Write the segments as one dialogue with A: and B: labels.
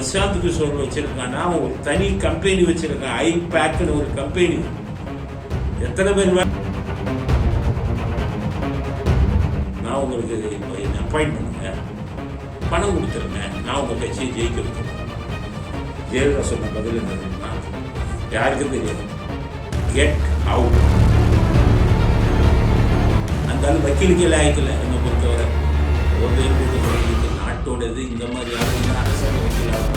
A: பிரசாந்த் கிஷோர் வச்சிருக்கான்னா ஒரு தனி கம்பெனி வச்சிருக்கான், ஐபேக்னு ஒரு கம்பெனி. எத்தனை பேர் நான் உங்களுக்கு அப்பாயிண்ட் பண்ணுங்க, பணம் கொடுத்துருங்க, நான் உங்க கட்சியை ஜெயிக்க வைக்கிறேன். ஜெயலலிதா சொன்ன பதில் என்னதுன்னா, யாருக்கும் தெரியாது, கெட் அவுட். அந்த ஆள் வக்கீலுக்கு எல்லாம் ஆயிக்கல. என்னை பொறுத்தவரை ஒரு நாட்டோடது இந்த மாதிரி அரசாங்க வக்கீலாக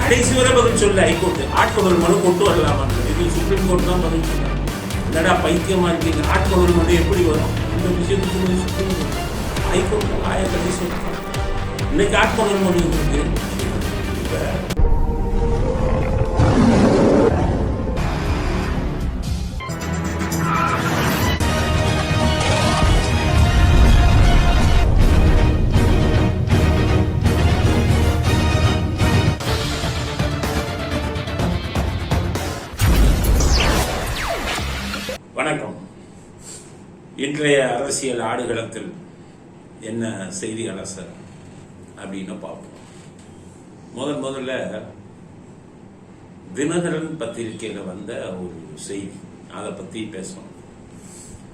A: கடைசி வரை பதில் சொல்ல ஹைகோர்ட். ஆட்கொடர் மனு கொண்டு வரலாமா? இது சுப்ரீம் கோர்ட் தான் பதில் சொல்ல. என்னடா பைத்தியமா இருக்கீங்க, ஆட்கொடர் மனு எப்படி வரும்? இந்த விஷயத்துக்கு சுப்ரீம் கோர்ட் ஹைகோர்ட் ஆய கடைசி இன்னைக்கு ஆட்கொடர் மனு இருக்கு. வணக்கம். இன்றைய அரசியல் ஆடுகளத்தில் என்ன செய்தி அலசல் அப்படின்னு பார்ப்போம். முதல்ல தினகரன் பத்திரிகையில வந்த ஒரு செய்தி, அதை பத்தி பேசணும்.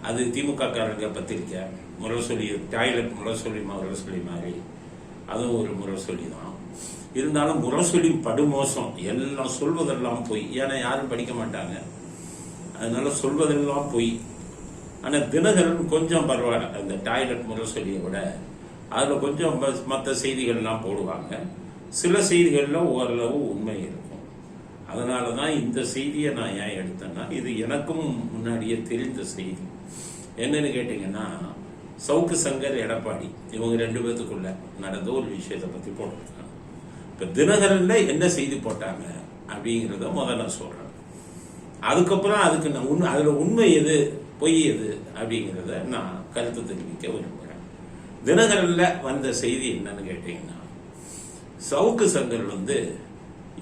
A: அது திமுக காரங்க பத்திரிக்கை முரசொலி, டாய்லெட் முரசொலி மாதிரி அதுவும் ஒரு முரசொலி தான். இருந்தாலும் முரசொலி படுமோசம், எல்லாம் சொல்வதெல்லாம் போய். ஏன்னா யாரும் படிக்க மாட்டாங்க, அதனால சொல்வதெல்லாம் போய். ஆனால் தினகரன் கொஞ்சம் பரவாயில்ல, அந்த டாய்லெட் முரசொலியை விட அதில் கொஞ்சம் மற்ற செய்திகள்லாம் போடுவாங்க. சில செய்திகளில் ஓரளவு உண்மை இருக்கும். அதனால தான் இந்த செய்தியை நான் ஏன் எடுத்தேன்னா, இது எனக்கும் முன்னாடியே தெரிந்த செய்தி. என்னன்னு கேட்டிங்கன்னா, சவுக்கு சங்கர், எடப்பாடி இவங்க ரெண்டு பேத்துக்குள்ள நடந்த ஒரு விஷயத்தை பற்றி போட்டிருக்காங்க. இப்போ தினகரன்ல என்ன செய்தி போட்டாங்க அப்படிங்கிறத முதல்ல சொல்கிறேன். அதுக்கப்புறம் அதுக்கு நான் அதில் உண்மை எது பொய் எது அப்படிங்கிறத நான் கருத்து தெரிவிக்க விரும்புகிறேன். தினகரன்ல வந்த செய்தி என்னன்னு கேட்டீங்கன்னா, சவுக்கு சங்கர்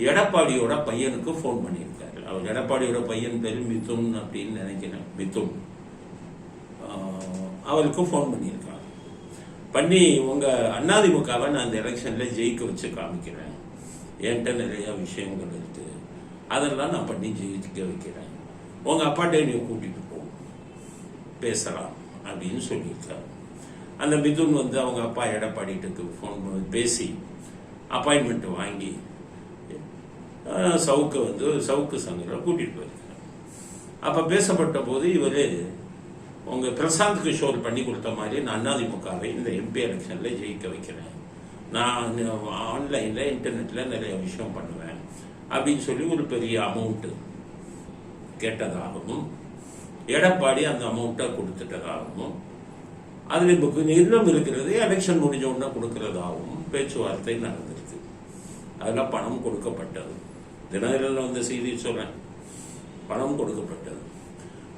A: எடப்பாடியோட பையனுக்கு போன் பண்ணியிருக்காரு. அவர் எடப்பாடியோட பையன் பேரு மிதுன் அப்படின்னு நினைக்கிறேன், மிதுன். அவருக்கு போன் பண்ணியிருக்காங்க. பண்ணி உங்க அதிமுகவை நான் அந்த எலெக்ஷன்ல ஜெயிக்க வச்சு காமிக்கிறேன், என்கிட்ட நிறைய விஷயங்கள் இருக்கு, அதெல்லாம் நான் பண்ணி ஜெயிக்க வைக்கிறேன், உங்க அப்பாட்டே நீ கூட்டிட்டு போ, பேசலாம் அப்படின்னு சொல்லியிருக்காரு. அந்த மிதுன் அவங்க அப்பா எடப்பாடிட்டுக்கு ஃபோன் பண்ணி பேசி அப்பாயின்மெண்ட் வாங்கி சவுக்கு சங்கரை கூட்டிட்டு போயிருக்காரு. அப்ப பேசப்பட்ட போது இவர் உங்க பிரசாந்த் கிஷோர் பண்ணி கொடுத்த மாதிரி நான் அதிமுகவை இந்த எம்பி எலெக்ஷன்ல ஜெயிக்க வைக்கிறேன், நான் ஆன்லைன்ல இன்டர்நெட்ல நிறைய விஷயம் பண்ணுவேன் அப்படின்னு சொல்லி ஒரு பெரிய அமௌண்ட் கேட்டதாகவும், எடப்பாடி அந்த அமௌண்ட்டை கொடுத்துட்டதாகவும், அதுல இன்னும் இருக்கிறது எலெக்ஷன் முடிஞ்ச உடனே கொடுக்கறதாகவும் பேச்சுவார்த்தை நடந்திருக்கு. அதுல பணம் கொடுக்கப்பட்டது. தினகரன்ல வந்த செய்தி சொல்றேன், பணம் கொடுக்கப்பட்டது.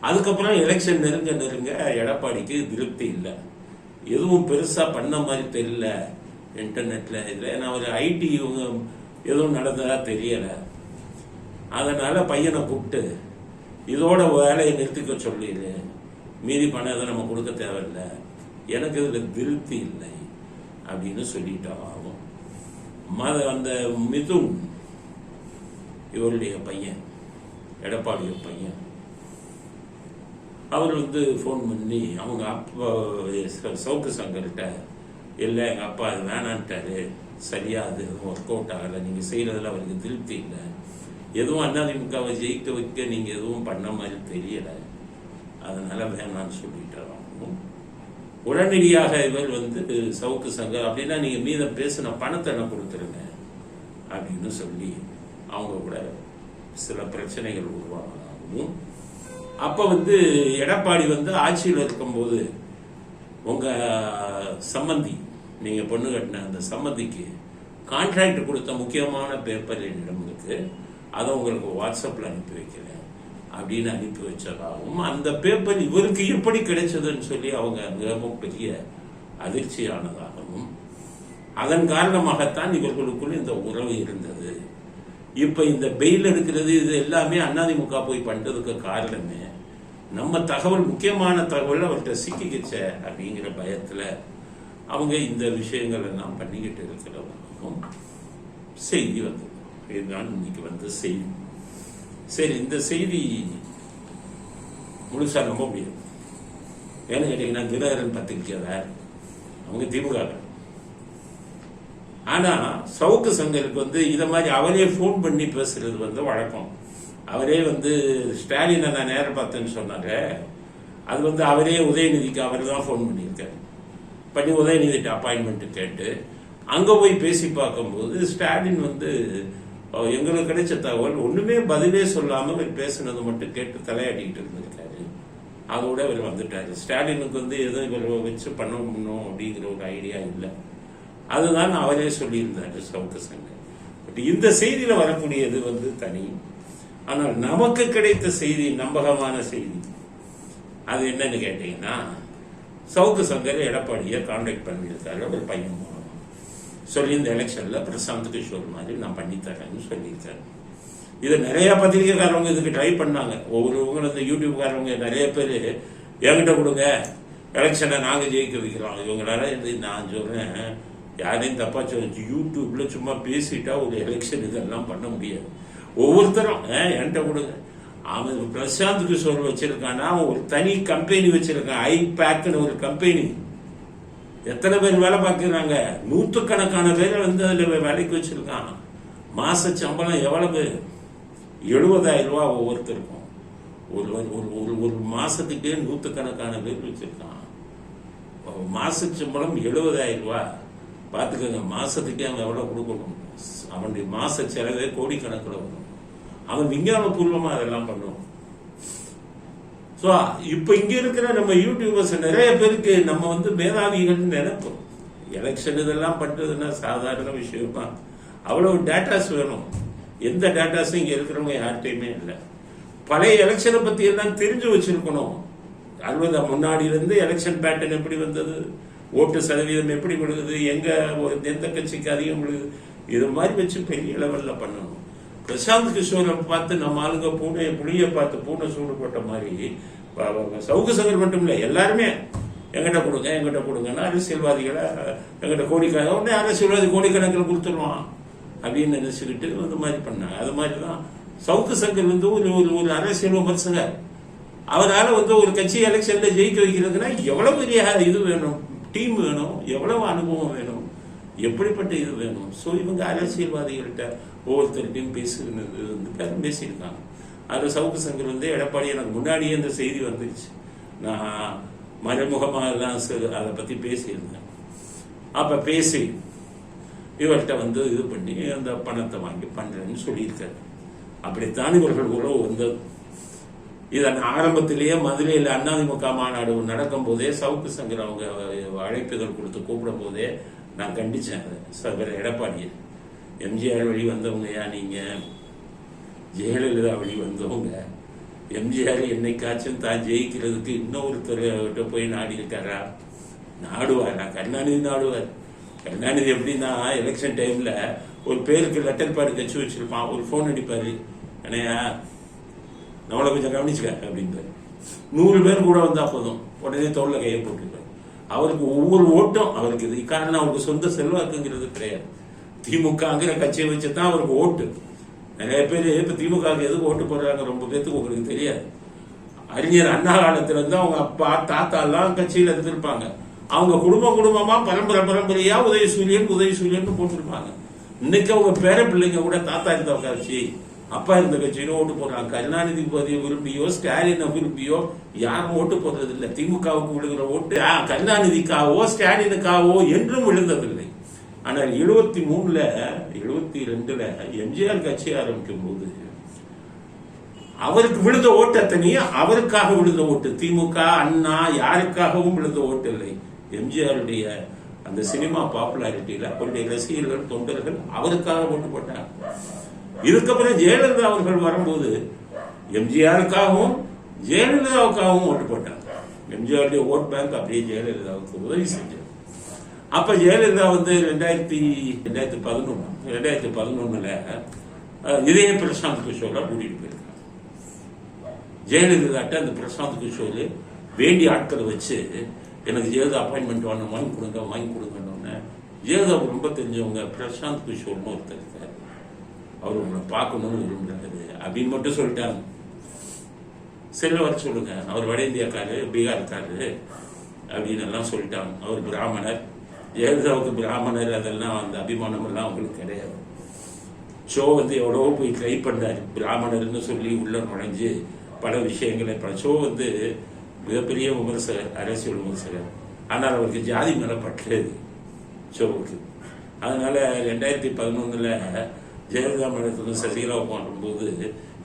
A: அதுக்கப்புறம் எலெக்ஷன் நெருங்க எடப்பாடிக்கு திருப்தி இல்லை, எதுவும் பெருசா பண்ண மாதிரி தெரியல, இன்டர்நெட்ல இல்லை, ஏன்னா ஒரு ஐடி எதுவும் நடந்ததா தெரியல. அதனால பையனை கூப்பிட்டு இதோட வேலையை நிறுத்திக்க சொல்லிடு, மீதி பணம் எதை நம்ம கொடுக்க தேவையில்லை, எனக்கு இதுல திருப்தி இல்லை அப்படின்னு சொல்லிட்டாகும். அந்த மிதுன் இவருடைய பையன், எடப்பாடிய பையன், அவர் ஃபோன் பண்ணி அவங்க அப்பா சவுக்கு சங்கர்கிட்ட, இல்லை எங்க அப்பா அது வேணான்ட்டாரு, சரியா அது ஒர்க் அவுட் ஆகலை, நீங்க செய்யறதுல அவருக்கு திருப்தி இல்லை, எதுவும் அதிமுகவை ஜெயிக்க வைக்க நீங்க எதுவும் பண்ண மாதிரி தெரியல, அதனால வேணான்னு சொல்லிட்டாராம். உடனடியாக இவர் சவுக்கு சங்கர், அப்படின்னா நீங்க மீதம் பேசின பணத்தை என்ன கொடுத்துருங்க அப்படின்னு சொல்லி அவங்க கூட சில பிரச்சனைகள் உருவாகும். அப்ப எடப்பாடி ஆட்சியில் இருக்கும்போது உங்க சம்பந்தி, நீங்க பொண்ணு கட்டின அந்த சம்பந்திக்கு கான்ட்ராக்ட் கொடுத்த முக்கியமான பேப்பர் என்னிடம் இருக்கு, அதை உங்களுக்கு வாட்ஸ்அப்ல அனுப்பி வைக்கிறேன் அப்படின்னு அனுப்பி வச்சதாகவும், அந்த பேப்பர் இவருக்கு எப்படி கிடைச்சதுன்னு சொல்லி அவங்க மிகவும் பெரிய அதிர்ச்சியானதாகவும், அதன் காரணமாகத்தான் இவர்களுக்குள் இந்த உறவு இருந்தது. இப்ப இந்த பெயில் எடுக்கிறது இது எல்லாமே அதிமுக போய் பண்றதுக்கு காரணமே நம்ம தகவல், முக்கியமான தகவல் அவர்கிட்ட சிக்கிக்கிச்ச அப்படிங்கிற பயத்துல அவங்க இந்த விஷயங்கள் எல்லாம் பண்ணிக்கிட்டு இருக்கிறவங்களும் செய்தி வந்தது. இதுதான் இன்னைக்கு வந்த செய்தி. சரி, இந்த செய்தி முழுசா நம்ப முடியாது. ஏன்னு கேட்டீங்கன்னா தினகரன் பத்திரிக்கையாளர், அவங்க திமுக. ஆனா சவுக்கு சங்கருக்கு இத மாதிரி அவரே போன் பண்ணி பேசுறது வழக்கம். அவரே ஸ்டாலினை நான் நேரம் பார்த்தேன்னு சொன்னாங்க. அது அவரே உதயநிதிக்கு அவர் தான் போன் பண்ணியிருக்காரு. பண்ணி உதயநிதிட்டு அப்பாயின்மெண்ட் கேட்டு அங்க போய் பேசி பார்க்கும்போது ஸ்டாலின் எங்களுக்கு கிடைச்ச தகவல் ஒண்ணுமே பதிலே சொல்லாம அவர் பேசுனது மட்டும் கேட்டு தலையாட்டிக்கிட்டு இருந்திருக்காரு. அதோட அவர் வந்துட்டாரு. ஸ்டாலினுக்கு எதுவும் இவர் வச்சு பண்ணணும் அப்படிங்கிற ஒரு ஐடியா இல்லை. அதுதான் அவரே சொல்லியிருந்தாரு சவுக்கு சங்கர். பட் இந்த செய்தியில வரக்கூடியது தனி. ஆனால் நமக்கு கிடைத்த செய்தி நம்பகமான செய்தி. அது என்னன்னு கேட்டீங்கன்னா, சவுக்கு சங்கர் எடப்பாடியை கான்டாக்ட் பண்ணியிருக்காரு ஒரு பையன் மூலம். சொல்லி இந்த எலெக்ஷன்ல பிரசாந்த் கிஷோர் மாதிரி நான் பண்ணித்தரேன்னு சொல்லியிருக்காரு. இது நிறைய பத்திரிகைக்காரவங்க இதுக்கு ட்ரை பண்ணாங்க. ஒவ்வொருவங்க யூடியூப்காரவங்க நிறைய பேர் என்கிட்ட கொடுங்க, எலெக்ஷனை நாங்க ஜெயிக்க வைக்கிறோம். இவங்களால நான் சொல்றேன், யாரையும் தப்பா சொல்ல, யூடியூப்ல சும்மா பேசிட்டா ஒரு எலெக்ஷன் இதெல்லாம் பண்ண முடியாது. ஒவ்வொருத்தரும் என்கிட்ட கொடுங்க. அவன் பிரசாந்த் கிஷோர் வச்சிருக்கான்னா ஒரு தனி கம்பெனி வச்சிருக்கான், ஐபேக்னு ஒரு கம்பெனி. எத்தனை பேர் வேலை பார்க்கிறாங்க? நூற்றுக்கணக்கான பேரை அதுல வேலைக்கு வச்சிருக்கான். மாச சம்பளம் எவ்வளவு? 70,000 ரூபாய் ஒவ்வொருத்தருக்கும். ஒரு மாசத்துக்கே நூற்றுக்கணக்கான பேர் வச்சிருக்கான். மாச சம்பளம் 70,000 ரூபாய். பார்த்துக்கோங்க, மாசத்துக்கே அவன் எவ்வளவு கொடுக்கணும்? அவனுடைய மாச செலவே கோடிக்கணக்கில் வரும். அவன் விஞ்ஞான பூர்வமா அதெல்லாம் பண்ணுவான். இப்ப இங்க இருக்கிற நம்ம யூடியூபர்ஸ் நிறைய பேருக்கு நம்ம மேதாவிகள் நினைப்போம். எலெக்ஷன் இதெல்லாம் பண்றதுன்னா சாதாரண விஷயம் தான். அவ்வளவு டேட்டாஸ் வேணும். எந்த டேட்டாஸும் இங்க இருக்கிறவங்க யார்கிட்டையுமே இல்லை. பழைய எலெக்ஷனை பத்தி எல்லாம் தெரிஞ்சு வச்சிருக்கணும். 60 முன்னாடி இருந்து எலெக்ஷன் பேட்டர்ன் எப்படி வந்தது, ஓட்டு சதவீதம் எப்படி விழுகுது, எந்த கட்சிக்கு அதிகம் விழுகுது, இது மாதிரி வச்சு பெரிய லெவல்ல பண்ணணும். பிரசாந்த் கிஷோரை பார்த்து நம்ம ஆளுங்க புளிய பார்த்து பூனை சூடு போட்ட மாதிரி சவுக்கு சங்கர் மட்டும் இல்லை, எல்லாருமே எங்கிட்ட கொடுங்கன்னா அரசியல்வாதிகளை எங்கிட்ட கோடிக்கணக்கில் அரசியல்வாதி கோடிக்கணக்கில் கொடுத்துருவான் அப்படின்னு நினைச்சுக்கிட்டு அந்த மாதிரி பண்ணாங்க. அது மாதிரிதான் சவுக்கு சங்கர் ஒரு அரசியல் விமர்சகர். அவரால் ஒரு கட்சி எலெக்ஷன்ல ஜெயிக்க வைக்கிறதுனா எவ்வளவு பெரிய இது வேணும், டீம் வேணும், எவ்வளவு அனுபவம் வேணும், எப்படிப்பட்ட இது வேணும். இவங்க அரசியல்வாதிகள்கிட்ட ஒவ்வொருத்தருக்கையும் பேசியிருக்காங்க. அது சவுக்கு சங்கர் எடப்பாடி எனக்கு முன்னாடியே இந்த செய்தி வந்துருச்சு. நான் மறைமுகமாக எல்லாம் அதை பத்தி பேசியிருந்தேன். அப்ப பேசி இவர்கிட்ட இது பண்ணி அந்த பணத்தை வாங்கி பண்றேன்னு சொல்லியிருக்காரு. அப்படித்தான் இவர்கள் உறவு வந்தது. இதன் ஆரம்பத்திலேயே மதுரையில் அதிமுக மாநாடு நடக்கும் போதே சவுக்கு சங்கர் அவங்க அழைப்புதல் கொடுத்து கூப்பிடும் போதே நான் கண்டிச்சேன் சகோதரர் எடப்பாடியை. எம்ஜிஆர் வழி வந்தவங்கயா நீங்க, ஜெயலலிதா வழி வந்தவங்க. எம்ஜிஆர் என்னைக்காச்சும் தான் ஜெயிக்கிறதுக்கு இன்னொருத்தர்கிட்ட போய் நாடி இருக்காரா? நாடுவாரா? கருணாநிதி நாடுவார். கருணாநிதி எப்படின்னா எலெக்ஷன் டைம்ல ஒரு பேருக்கு லெட்டர் பேடு கட்சி வச்சிருப்பான், ஒரு போன் அடிப்பாரு, என்னையா நம்மளை கொஞ்சம் கவனிச்சுக்க அப்படின்பாரு. 100 பேர் கூட வந்தா போதும், உடனே தோல்ல கையை போட்டுருப்பாரு. அவருக்கு ஒவ்வொரு ஓட்டும் அவருக்கு இது காரணம். அவருக்கு சொந்த செல்வாக்குங்கிறது கிடையாது. திமுகங்கிற கட்சியை வச்சுதான் அவருக்கு ஓட்டு. நிறைய பேர் இப்ப திமுக எதுக்கு ஓட்டு போடுறாங்க ரொம்ப பேருக்கு உங்களுக்கு தெரியாது. அறிஞர் அண்ணா காலத்துல இருந்து அவங்க அப்பா தாத்தா எல்லாம் கட்சியில இருந்திருப்பாங்க. அவங்க குடும்பமா பரம்பரையா உதயசூரியன் போட்டிருப்பாங்க. இன்னைக்கு அவங்க பேர பிள்ளைங்க கூட தாத்தா இருந்த கட்சி அப்பா இருந்த கட்சியில ஓட்டு போடுறாங்க. கருணாநிதி விரும்பியோ ஸ்டாலினை விரும்பியோ யாரும் ஓட்டு போடுறது இல்லை. திமுகவுக்கு விழுகிற ஓட்டு கருணாநிதிக்காவோ ஸ்டாலினுக்காவோ என்றும் விழுந்ததில்லை. ஆனால் 73 72 எம்ஜிஆர் கட்சி ஆரம்பிக்கும் போது அவருக்கு விழுந்த ஓட்டு அத்தனையும் அவருக்காக விழுந்த ஓட்டு. திமுக அண்ணா யாருக்காகவும் விழுந்த ஓட்டு இல்லை. எம்ஜிஆருடைய அந்த சினிமா பாப்புலாரிட்டியில அவருடைய ரசிகர்கள் தொண்டர்கள் அவருக்காக ஓட்டு போட்டாங்க. இதுக்கப்புறம் ஜெயலலிதா அவர்கள் வரும்போது எம்ஜிஆருக்காகவும் ஜெயலலிதாவுக்காகவும் ஓட்டு போட்டாங்க. எம்ஜிஆருடைய ஓட் பேங்க் அப்படியே ஜெயலலிதாவுக்கு உதவி செஞ்சார். அப்ப ஜெயலலிதா 2011 இதே பிரசாந்த் கிஷோரா கூட்டிட்டு போயிருக்காங்க. ஜெயலலிதாட்ட அந்த பிரசாந்த் கிஷோர் வேண்டிய ஆட்களை வச்சு எனக்கு ஜெயலலிதா அப்பாயின்மெண்ட் வேணும், வாங்கி கொடுங்கன்னு. ஜெயலலிதாவுக்கு ரொம்ப தெரிஞ்சவங்க பிரசாந்த் கிஷோர்னு ஒருத்தர் இருக்காரு, அவர் உங்களை பார்க்கணும்னு விரும்புறாரு அப்படின்னு மட்டும் சொல்லிட்டாங்க. செல்ல வர சொல்லுங்க, அவர் வட இந்தியாக்காரு, பீகார்காரு அப்படின்னு எல்லாம் சொல்லிட்டாங்க. அவர் பிராமணர், ஜெயலலிதாவுக்கு பிராமணர் அதெல்லாம் அந்த அபிமானம் எல்லாம் அவங்களுக்கு கிடையாது. ஷோ வந்து எவ்வளவோ போய் ட்ரை பண்ணாரு, பிராமணர்னு சொல்லி உள்ள நுழைஞ்சு பல விஷயங்களை. ஷோ வந்து மிகப்பெரிய விமர்சகர், அரசியல் விமர்சகர். ஆனால் அவருக்கு ஜாதி மேல பற்றது ஷோவுக்கு. அதனால 2011 ஜெயலலிதா மேடத்துக்கும் சசிகலா பண்ணும்போது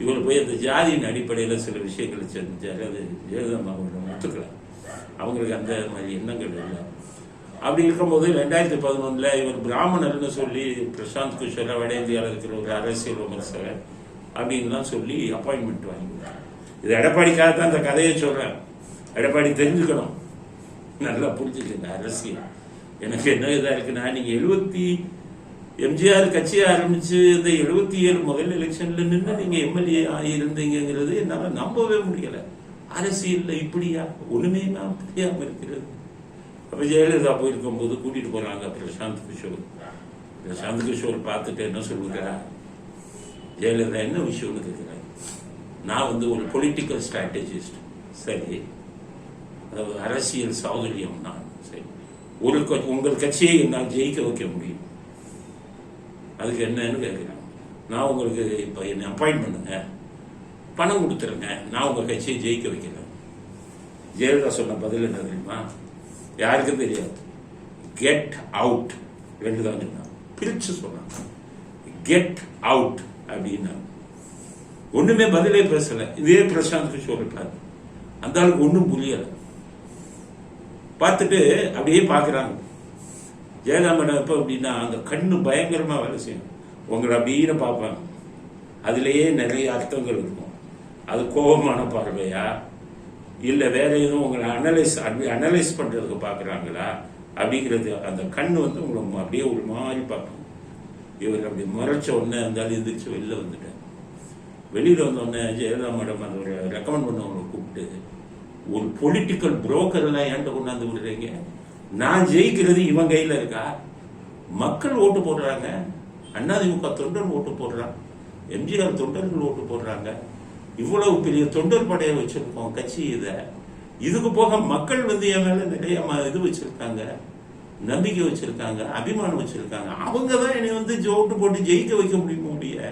A: இவர் போய் அந்த ஜாதியின் அடிப்படையில் சில விஷயங்களை செஞ்சார். அது ஜெயலலிதா அவங்களை ஒத்துக்கலாம், அவங்களுக்கு அந்த மாதிரி எண்ணங்கள் இல்லை. அப்படி இருக்கும்போது 2011 இவர் பிராமணர்னு சொல்லி பிரசாந்த் கிஷோர் வட இந்தியாவில் இருக்கிற ஒரு அரசியல் விமர்சகர் அப்படின்லாம் சொல்லி அப்பாயின்மெண்ட் வாங்கிட்டார். இது எடப்பாடிக்காக தான் அந்த கதையை சொல்றேன். எடப்பாடி தெரிஞ்சுக்கணும், நல்லா புரிஞ்சுக்கங்க அரசியல். எனக்கு என்ன இதாக இருக்குன்னா, நீங்க எம்ஜிஆர் கட்சியை ஆரம்பிச்சு இந்த 77 முதல் எலெக்ஷன்ல நின்று நீங்க எம்எல்ஏ ஆகியிருந்தீங்கிறது என்னால நம்பவே முடியல. அரசியல்ல இப்படியா ஒண்ணுமே நான் தெரியாம இருக்கிறது. அப்ப ஜெயலலிதா போயிருக்கும் போது கூட்டிட்டு போறாங்க பிரசாந்த் கிஷோர். பிரசாந்த் கிஷோர் பார்த்துட்டு என்ன சொல்லுகிறா, ஜெயலலிதா என்ன விஷயம்னு கேட்கிறேன். நான் வந்து ஒரு பொலிட்டிக்கல் ஸ்ட்ராட்டஜிஸ்ட், சரி, அதாவது அரசியல் சாதுரியம் நான், சரி, உங்கள் கட்சியை என்னால் ஜெயிக்க வைக்க முடியும், அதுக்கு என்னன்னு கேட்கிறேன். நான் உங்களுக்கு இப்ப என்ன அப்பாயிண்ட் பண்ணுங்க, பணம் கொடுத்துருங்க, நான் உங்க கட்சியை ஜெயிக்க வைக்கிறேன். ஜெயலலிதா சொன்ன பதில் என்ன தெரியுமா? யாருக்கும் தெரியாது. கெட் அவுட் ரெண்டு தான் சொன்னாங்க, பிரிச்சு சொன்னாங்க. கெட் அவுட் அப்படின்னா ஒண்ணுமே பதிலே பேசல. இதே பிரசாந்த் கிஷோர் இருக்காரு, அந்த ஆளுக்கு ஒன்றும் புரியல. பார்த்துட்டு அப்படியே பாக்குறாங்க. ஜெயலலிதா மேடம் எப்ப அப்படின்னா அந்த கண்ணு பயங்கரமா வேலை செய்யும். உங்களை அப்படின்னு பார்ப்பாங்க, அதுலயே நிறைய அர்த்தங்கள் இருக்கும். அது கோபமான பார்வையா இல்ல வேற எதுவும் உங்களை அனலைஸ் பண்றதுக்கு பாக்குறாங்களா அப்படிங்கிறது. அந்த கண்ணு வந்து உங்களை அப்படியே ஒரு மாதிரி பார்ப்பாங்க. இவர் அப்படி மறைச்ச உடனே இருந்தாலும் எந்திரிச்சு வெளில வந்துட்டார். வெளியில வந்தோடனே ஜெயலலிதா மேடம் அதோட ரெக்கமெண்ட் பண்ணவங்களை கூப்பிட்டு, ஒரு பொலிட்டிக்கல் புரோக்கர் எல்லாம் ஏன்ட்ட கொண்டாந்து விடுறீங்க, நான் ஜெயிக்கிறது இவன் கையில இருக்கா? மக்கள் ஓட்டு போடுறாங்க, அதிமுக தொண்டர் ஓட்டு போடுறாங்க, எம்ஜிஆர் தொண்டர்கள் ஓட்டு போடுறாங்க. இவ்வளவு பெரிய தொண்டர் படையை வச்சிருக்கோம் கட்சி. இதுக்கு போக மக்கள் வந்து என் மேல நிறைய இது வச்சிருக்காங்க, நம்பிக்கை வச்சிருக்காங்க, அபிமானம் வச்சிருக்காங்க. அவங்க தான் என்னை வந்து ஓட்டு போட்டு ஜெயிக்க வைக்க முடிய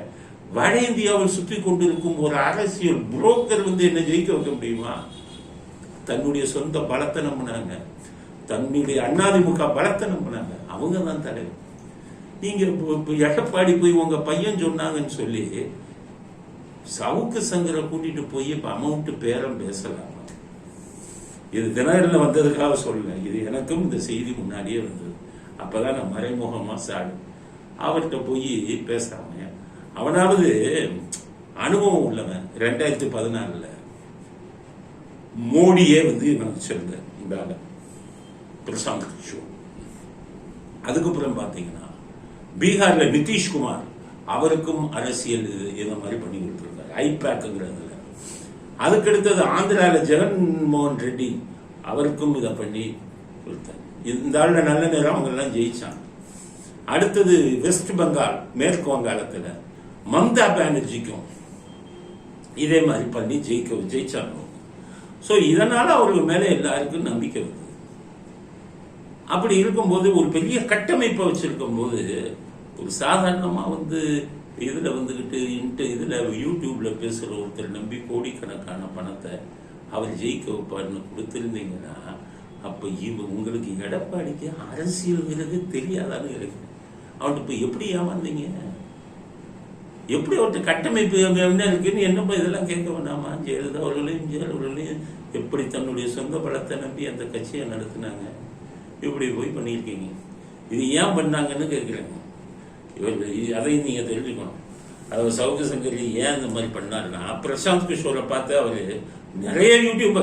A: வட இந்தியாவில் சுற்றி கொண்டிருக்கும் ஒரு அரசியல் புரோக்கர் வந்து என்ன ஜெயிக்க வைக்க முடியுமா? தன்னுடைய சொந்த பலத்தை நம்பினாங்க, தன்னுடைய அதிமுக பலத்தை நம்பினாங்க. அவங்க தான் தலைவர். நீங்க எடப்பாடி போய் உங்க பையன் சொன்னாங்கன்னு சொல்லி சவுக்கு சங்கரை கூட்டிட்டு போய் இப்ப அமௌண்ட் பேரம் பேசலாம். இது தினகரன்ல வந்ததுக்காக சொல்லல, இது எனக்கும் இந்த செய்தி முன்னாடியே வந்தது. அப்பதான் நான் மறைமுகமா சாடு அவர்கிட்ட போய் பேசுறாங்க. அவனாவது அனுபவம் உள்ளவன். 2014 மோடியே வந்து நான் சொல்றேன் இந்த பிரசாந்த் கிஷோர். அதுக்கப்புறம் பாத்தீங்கன்னா பீகார்ல நிதிஷ்குமார், அவருக்கும் அரசியல் இந்த மாதிரி பண்ணி கொடுத்துருக்காரு ஐபேக்ங்கிறதுல. அதுக்கடுத்தது ஆந்திரால ஜெகன்மோகன் ரெட்டி, அவருக்கும் இதை பண்ணி கொடுத்தார். இந்த ஆளுட நல்ல நேரம் அவங்க எல்லாம் ஜெயிச்சாங்க. அடுத்தது வெஸ்ட் பெங்கால், மேற்கு வங்காளத்துல மம்தா பானர்ஜிக்கும் இதே மாதிரி பண்ணி ஜெயிச்சாங்க. சோ இதனால அவர்கள் மேல எல்லாருக்கும் நம்பிக்கை வருது. அப்படி இருக்கும்போது ஒரு பெரிய கட்டமைப்பை வச்சிருக்கும் போது ஒரு சாதாரணமா வந்து இதுல வந்துகிட்டு இதுல யூடியூப்ல பேசுற ஒருத்தர் நம்பி கோடிக்கணக்கான பணத்தை அவர் ஜெயிக்க வைப்பாருன்னு கொடுத்திருந்தீங்கன்னா, அப்ப உங்களுக்கு எடப்பாடிக்கு அரசியல்ங்கிறது தெரியாதான்னு இருக்கு. அவர்கிட்ட இப்ப எப்படி ஏமாந்தீங்க? எப்படி அவர்கிட்ட கட்டமைப்பு என்ன இருக்குன்னு என்னப்பா இதெல்லாம் கேட்க வேண்டாமா? ஜெயலலிதா அவர்களையும் எப்படி தன்னுடைய சொந்த பலத்தை நம்பி அந்த கட்சியை நடத்தினாங்க, இப்படி போய் பண்ணியிருக்கீங்க. இது ஏன் பண்ணாங்கன்னு கேட்கிறேங்க. அதையும் நீங்க தெரிஞ்சுக்கணும். அதாவது சவுக்கு சங்கரி ஏன் இந்த மாதிரி பண்ணாருன்னா, பிரசாந்த் கிஷோரை பார்த்து அவரு நிறைய யூடியூப்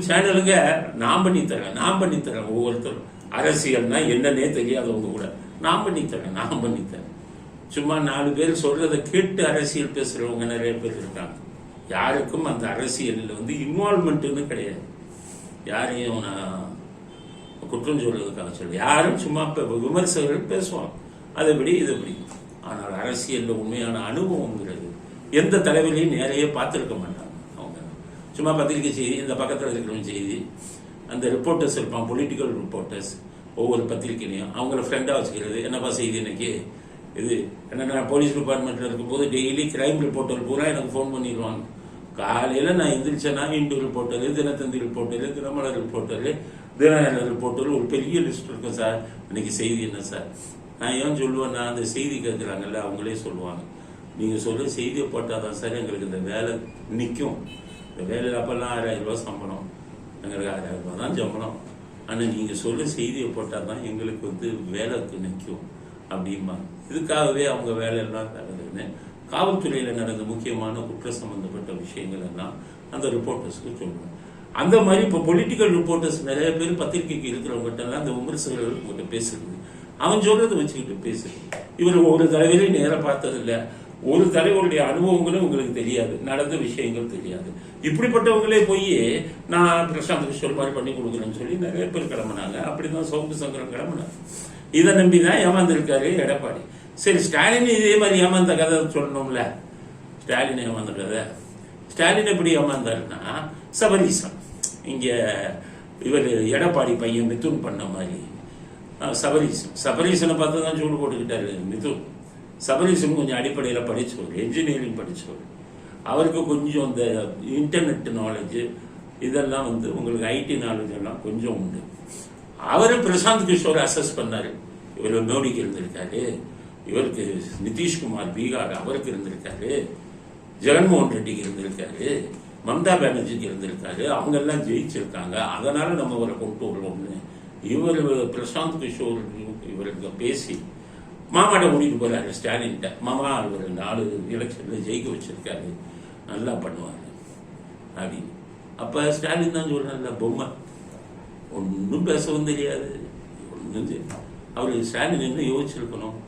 A: சேனலுங்க நான் பண்ணித்தரேன் ஒவ்வொருத்தரும் அரசியல்னா என்னன்னே தெரியாதவங்க கூட நான் பண்ணித்தரேன். சும்மா 4 பேர் சொல்றதை கேட்டு அரசியல் பேசுறவங்க நிறைய பேர் இருக்காங்க. யாருக்கும் அந்த அரசியல் வந்து இன்வால்மெண்ட்னு கிடையாது. யாரையும் நான் குற்றம் சொல்வதற்காக சொல்ல, யாரும் சும்மா விமர்சகர்கள் பேசுவாங்க, அதை படி இதை படி. ஆனால் அரசியலில் உண்மையான அனுபவங்கிறது எந்த தலைவரையும் நேரையே பார்த்துருக்க மாட்டாங்க. அவங்க சும்மா பத்திரிகை செய்தி, இந்த பக்கத்தில் இருக்கிறவங்க செய்தி, அந்த ரிப்போர்ட்டர்ஸ் இருப்பான், பொலிட்டிக்கல் ரிப்போர்ட்டர்ஸ், ஒவ்வொரு பத்திரிகையிலையும் அவங்கள ஃப்ரெண்டாக வச்சுக்கிறது. என்னப்பா செய்தி இன்னைக்கு இது என்னென்ன, போலீஸ் டிபார்ட்மெண்ட்டில் இருக்கும்போது டெய்லி கிரைம் ரிப்போர்ட்டர் பூரா எனக்கு ஃபோன் பண்ணிடுவாங்க. காலையில் நான் எந்திரிச்சேன்னா Hindu reporter, Dinathanthi reporter, Dinamalar reporter, Dinamalar reporter, ஒரு பெரிய லிஸ்ட் இருக்கும் சார். இன்னைக்கு செய்தி என்ன சார்? நான் ஏன் சொல்லுவேன், நான் அந்த செய்தி கேட்குறாங்கல்ல அவங்களே சொல்லுவாங்க, நீங்கள் சொல்ல செய்தியை போட்டால் தான் சார் எங்களுக்கு இந்த வேலை நிற்கும். இந்த வேலையில் அப்போல்லாம் 6000 ரூபா சம்பளம், எங்களுக்கு 6000 ரூபா தான் சம்பளம். ஆனால் நீங்கள் சொல்ல செய்தியை போட்டால் தான் எங்களுக்கு வேலைக்கு நிற்கும் அப்படிமா. இதுக்காகவே அவங்க வேலையெல்லாம் நடக்குதுன்னு காவல்துறையில் நடந்த முக்கியமான குற்ற சம்பந்தப்பட்ட விஷயங்கள் எல்லாம் அந்த ரிப்போர்ட்டர்ஸ்க்கு சொல்லுவாங்க. அந்த மாதிரி இப்போ பொலிட்டிக்கல் ரிப்போர்ட்டர்ஸ் நிறைய பேர் பத்திரிகைக்கு இருக்கிறவங்ககிட்ட எல்லாம் அந்த விமர்சகர்கள் உங்கள்கிட்ட பேசுறது, அவன் சொல்றதை வச்சுக்கிட்டு பேசுறது. இவர் ஒரு தலைவரையும் நேராக பார்த்ததில்லை, ஒரு தலைவருடைய அனுபவங்களும் உங்களுக்கு தெரியாது, நடந்த விஷயங்கள் தெரியாது. இப்படிப்பட்டவங்களே போய் நான் பிரசாந்த் கிஷோர் மாதிரி பண்ணி கொடுக்குறேன்னு சொல்லி நிறைய பேர் கிளம்புனாங்க. அப்படிதான் சவுக்கு சங்கரம் கிளம்புனாங்க. இதை நம்பி தான் ஏமாந்துருக்காரு எடப்பாடி. சரி, ஸ்டாலின் இதே மாதிரி ஏமாந்த கதை சொல்லணும்ல. ஸ்டாலின் ஏமாந்த கதை, ஸ்டாலின் எப்படி ஏமாந்தாருன்னா சபரீசன், இங்க இவர் எடப்பாடி பையன் மிதுன் பண்ண மாதிரி சபரீசனை பார்த்து தான் சூடு போட்டுக்கிட்டாரு மிதுன். சபரீசன் கொஞ்சம் அடிப்படையில் படித்தவர், என்ஜினியரிங் படித்தவர். அவருக்கு கொஞ்சம் இந்த இன்டர்நெட் நாலேஜ் இதெல்லாம் உங்களுக்கு ஐடி நாலேஜ் எல்லாம் கொஞ்சம் உண்டு. அவரு பிரசாந்த் கிஷோர் அசஸ் பண்ணாரு. இவர் மோடிக்கு இருந்திருக்காரு, இவருக்கு நிதிஷ்குமார் பீகார் அவருக்கு இருந்திருக்காரு, ஜெகன்மோகன் ரெட்டிக்கு இருந்திருக்காரு, மம்தா பானர்ஜிக்கு இருந்திருக்காரு, அவங்க எல்லாம் ஜெயிச்சிருக்காங்க, அதனால நம்ம அவரை கொண்டு வருவோம்னு இவர் பிரசாந்த் கிஷோர் இவருக்கு பேசி மாமாட்ட கூட்டிட்டு போறாரு ஸ்டாலின்ட்ட. மாமா அவர் 4 எலெக்ஷன்ல ஜெயிக்க வச்சிருக்காரு, நல்லா பண்ணுவாரு அப்படின்னு. அப்ப ஸ்டாலின் தான் சொல்றாருல, பொம்மை ஒன்றும் பேசவும் தெரியாது, ஒன்றும். அவர் ஸ்டாலின் என்ன யோசிச்சிருக்கணும்,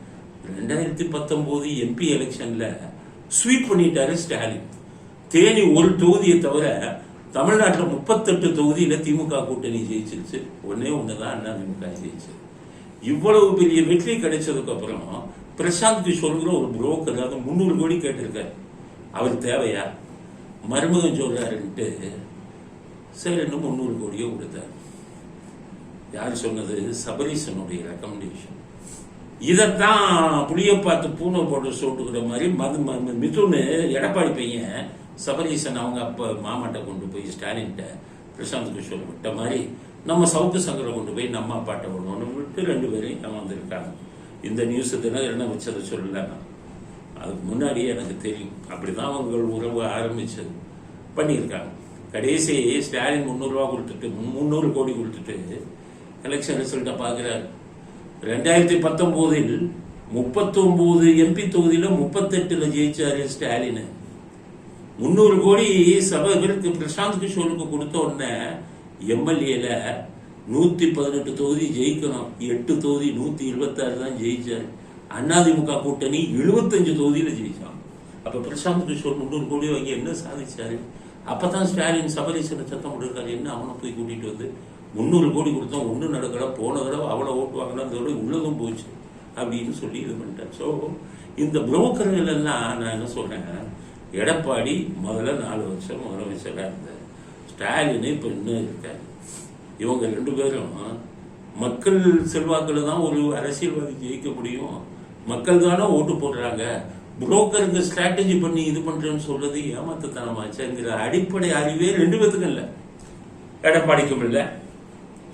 A: 2019 எம்பி எலெக்ஷன்ல ஸ்வீப் பண்ணிட்டாரு ஸ்டாலின். தேனி ஒரு தொகுதியை தவிர தமிழ்நாட்டில் 38 தொகுதியில திமுக கூட்டணி ஜெயிச்சிருச்சு, ஒண்ணுதான் அண்ணா திமுக ஜெயிச்சு. இவ்வளவு பெரிய வெற்றி கிடைச்சதுக்கு அப்புறம் பிரசாந்த் கிஷோருங்கிற ஒரு புரோக்கர் 300 கோடி கேட்டிருக்காரு. அவர் தேவையா, மருமகன் சொல்றாருன்ட்டு சரி 300 கோடியோ கொடுத்தாரு. யார் சொன்னது? சபரீசனுடைய ரெக்கமெண்டேஷன். இதைத்தான் புளிய பார்த்து பூனை போட்டு சோட்டுக்கிற மாதிரி மிதுன் எடப்பாடி பையன் சபரீசன் அவங்க அப்ப மாமாட்ட கொண்டு போய் ஸ்டாலின்ட்ட பிரசாந்த் கிஷோர் விட்ட மாதிரி நம்ம சவுக்கு சங்கரை கொண்டு போய் நம்ம அப்பாட்ட விடணும்னு விட்டு 2 பேரையும் ஏமாந்துருக்காங்க. இந்த நியூஸ் என்ன வச்சதை சொல்லலாம், அதுக்கு முன்னாடியே எனக்கு தெரியும். அப்படிதான் அவங்க உறவு ஆரம்பிச்சது பண்ணியிருக்காங்க. கடைசி ஸ்டாலின் 300 ரூபா கொடுத்துட்டு 300 கோடி கொடுத்துட்டு எலெக்ஷன் ரிசல்ட்டை பார்க்கிறார். 2019 39 எம்பி தொகுதியில 38 ஜெயிச்சாரு ஸ்டாலின். 300 கோடி சபைகளுக்கு பிரசாந்த் கிஷோருக்கு கொடுத்த உடனே எம்எல்ஏல 118 தொகுதி ஜெயிக்கணும், 8 தொகுதி 126 தான் ஜெயிச்சாரு. அதிமுக கூட்டணி 75 தொகுதியில ஜெயிச்சாங்க. அப்ப பிரசாந்த் கிஷோர் 300 கோடி வாங்கி என்ன சாதிச்சாரு? அப்பதான் ஸ்டாலின் சபரீசனை சத்தம் கொடுக்காரு, என்ன அவனை போய் கூட்டிட்டு 300 கோடி கொடுத்தோம், ஒன்றும் நடக்கல, போன தடவை அவ்வளோ ஓட்டு வாங்கலாம், அதோட உள்ளதும் போச்சு அப்படின்னு சொல்லி இது பண்ணிட்டார். ஸோ இந்த புரோக்கர்கள் எல்லாம் நான் என்ன சொல்றேன், எடப்பாடி முதல்ல 4 வருஷம் முதலமைச்சராக இருந்தார், ஸ்டாலின் இப்போ இன்னும் இருக்காரு. இவங்க 2 பேரும் மக்கள் செல்வாக்கில் தான் ஒரு அரசியல்வாதி ஜெயிக்க முடியும், மக்கள் தானே ஓட்டு போடுறாங்க, புரோக்கருக்கு ஸ்ட்ராட்டஜி பண்ணி இது பண்றேன்னு சொல்றது ஏமாத்தனமாச்சுங்கிற அடிப்படை அறிவே 2 பேத்துக்கும் இல்லை, எடப்பாடிக்கும் இல்லை,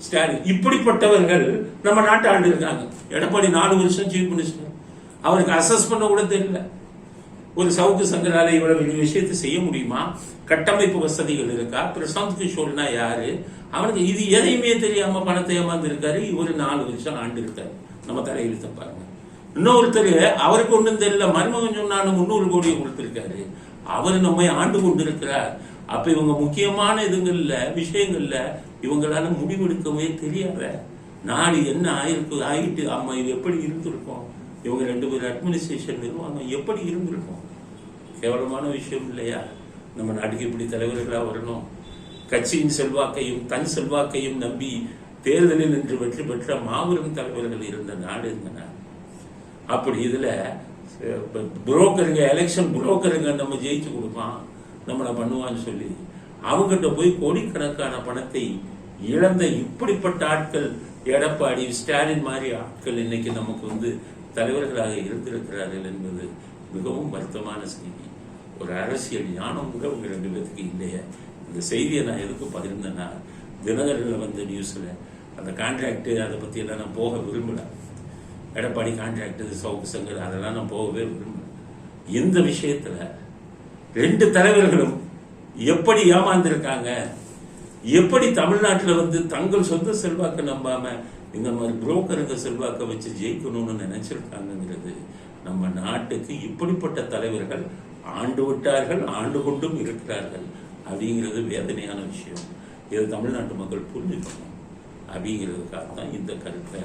A: ஸ்டாலின். இப்படிப்பட்டவர்கள் நம்ம நாட்டை ஆண்டு இருக்காங்க. எடப்பாடி 4 வருஷம் சீஃப் மினிஸ்டர், அவருக்கு அசஸ் பண்ண கூட தெரியல. ஒரு சவுக்கு சங்கரால இவ்வளவு விஷயத்தை செய்ய முடியுமா? கட்டமைப்பு வசதிகள் இருக்கா? பிரசாந்த் கிஷோர்னா யாரு? அவனுக்கு இது எதையுமே தெரியாம பணத்தை ஏமாந்து இருக்காரு. இவரு 4 வருஷம் ஆண்டு இருக்காரு. நம்ம தலையெழுத்த பாருங்க. இன்னொருத்தர் அவருக்கு ஒன்றும் தெரியல, மருமகன் சொன்னாலும் 300 கோடியை கொடுத்திருக்காரு, அவர் நம்மை ஆண்டு கொண்டு இருக்கிறார். அப்ப இவங்க முக்கியமான இதுங்கள்ல விஷயங்கள்ல இவங்களால முடிவெடுக்கவே தெரியாத நாடு என்ன ஆயிட்டு அம்மா இது எப்படி இருந்திருக்கும், இவங்க 2 பேர் அட்மினிஸ்ட்ரேஷன் நிர்வாகம் எப்படி இருந்திருக்கும்? கேவலமான விஷயம் இல்லையா? நம்ம நாட்டுக்கு இப்படி தலைவர்களா வரணும். கட்சியின் செல்வாக்கையும் தன் செல்வாக்கையும் நம்பி தேர்தலில் நின்று வெற்றி பெற்ற மாபெரும் தலைவர்கள் இருந்த நாடு இந்த நாடு. அப்படி இதுல புரோக்கருங்க, எலெக்ஷன் புரோக்கருங்க நம்ம ஜெயிச்சு கொடுப்பான், நம்மளை பண்ணுவான்னு சொல்லி அவங்ககிட்ட போய் கோடிக்கணக்கான பணத்தை இழந்த இப்படிப்பட்ட ஆட்கள், எடப்பாடி, ஸ்டாலின் மாதிரி ஆட்கள் இன்னைக்கு நமக்கு தலைவர்களாக இருந்திருக்கிறார்கள் என்பது மிகவும் வருத்தமான செய்தி. ஒரு அரசியல் ஞானம் கூட உங்க 2 பேருக்கு இல்லையே. இந்த செய்தியை நான் எதுக்கு பகிர்ந்தேன்னா, தினகரில் வந்த நியூஸ்ல அந்த கான்ட்ராக்ட் அதை பத்தி எல்லாம் நான் போக விரும்பல. எடப்பாடி கான்ட்ராக்ட், சவுக்கு சங்கர், அதெல்லாம் நான் போகவே விரும்பல. இந்த விஷயத்துல 2 தலைவர்களும் எப்படி ஏமாந்திருக்காங்க, எப்படி தமிழ்நாட்டில் தங்கள் சொந்த செல்வாக்க நம்பாம இந்த மாதிரி புரோக்கருங்க செல்வாக்க வச்சு ஜெயிக்கணும்னு நினைச்சிருக்காங்கிறது நம்ம நாட்டுக்கு இப்படிப்பட்ட தலைவர்கள் ஆண்டு விட்டார்கள், ஆண்டு கொண்டும் இருக்கிறார்கள் அப்படிங்கிறது வேதனையான விஷயம். இதை தமிழ்நாட்டு மக்கள் புரிஞ்சுக்கணும் அப்படிங்கிறதுக்காக தான் இந்த கருத்தை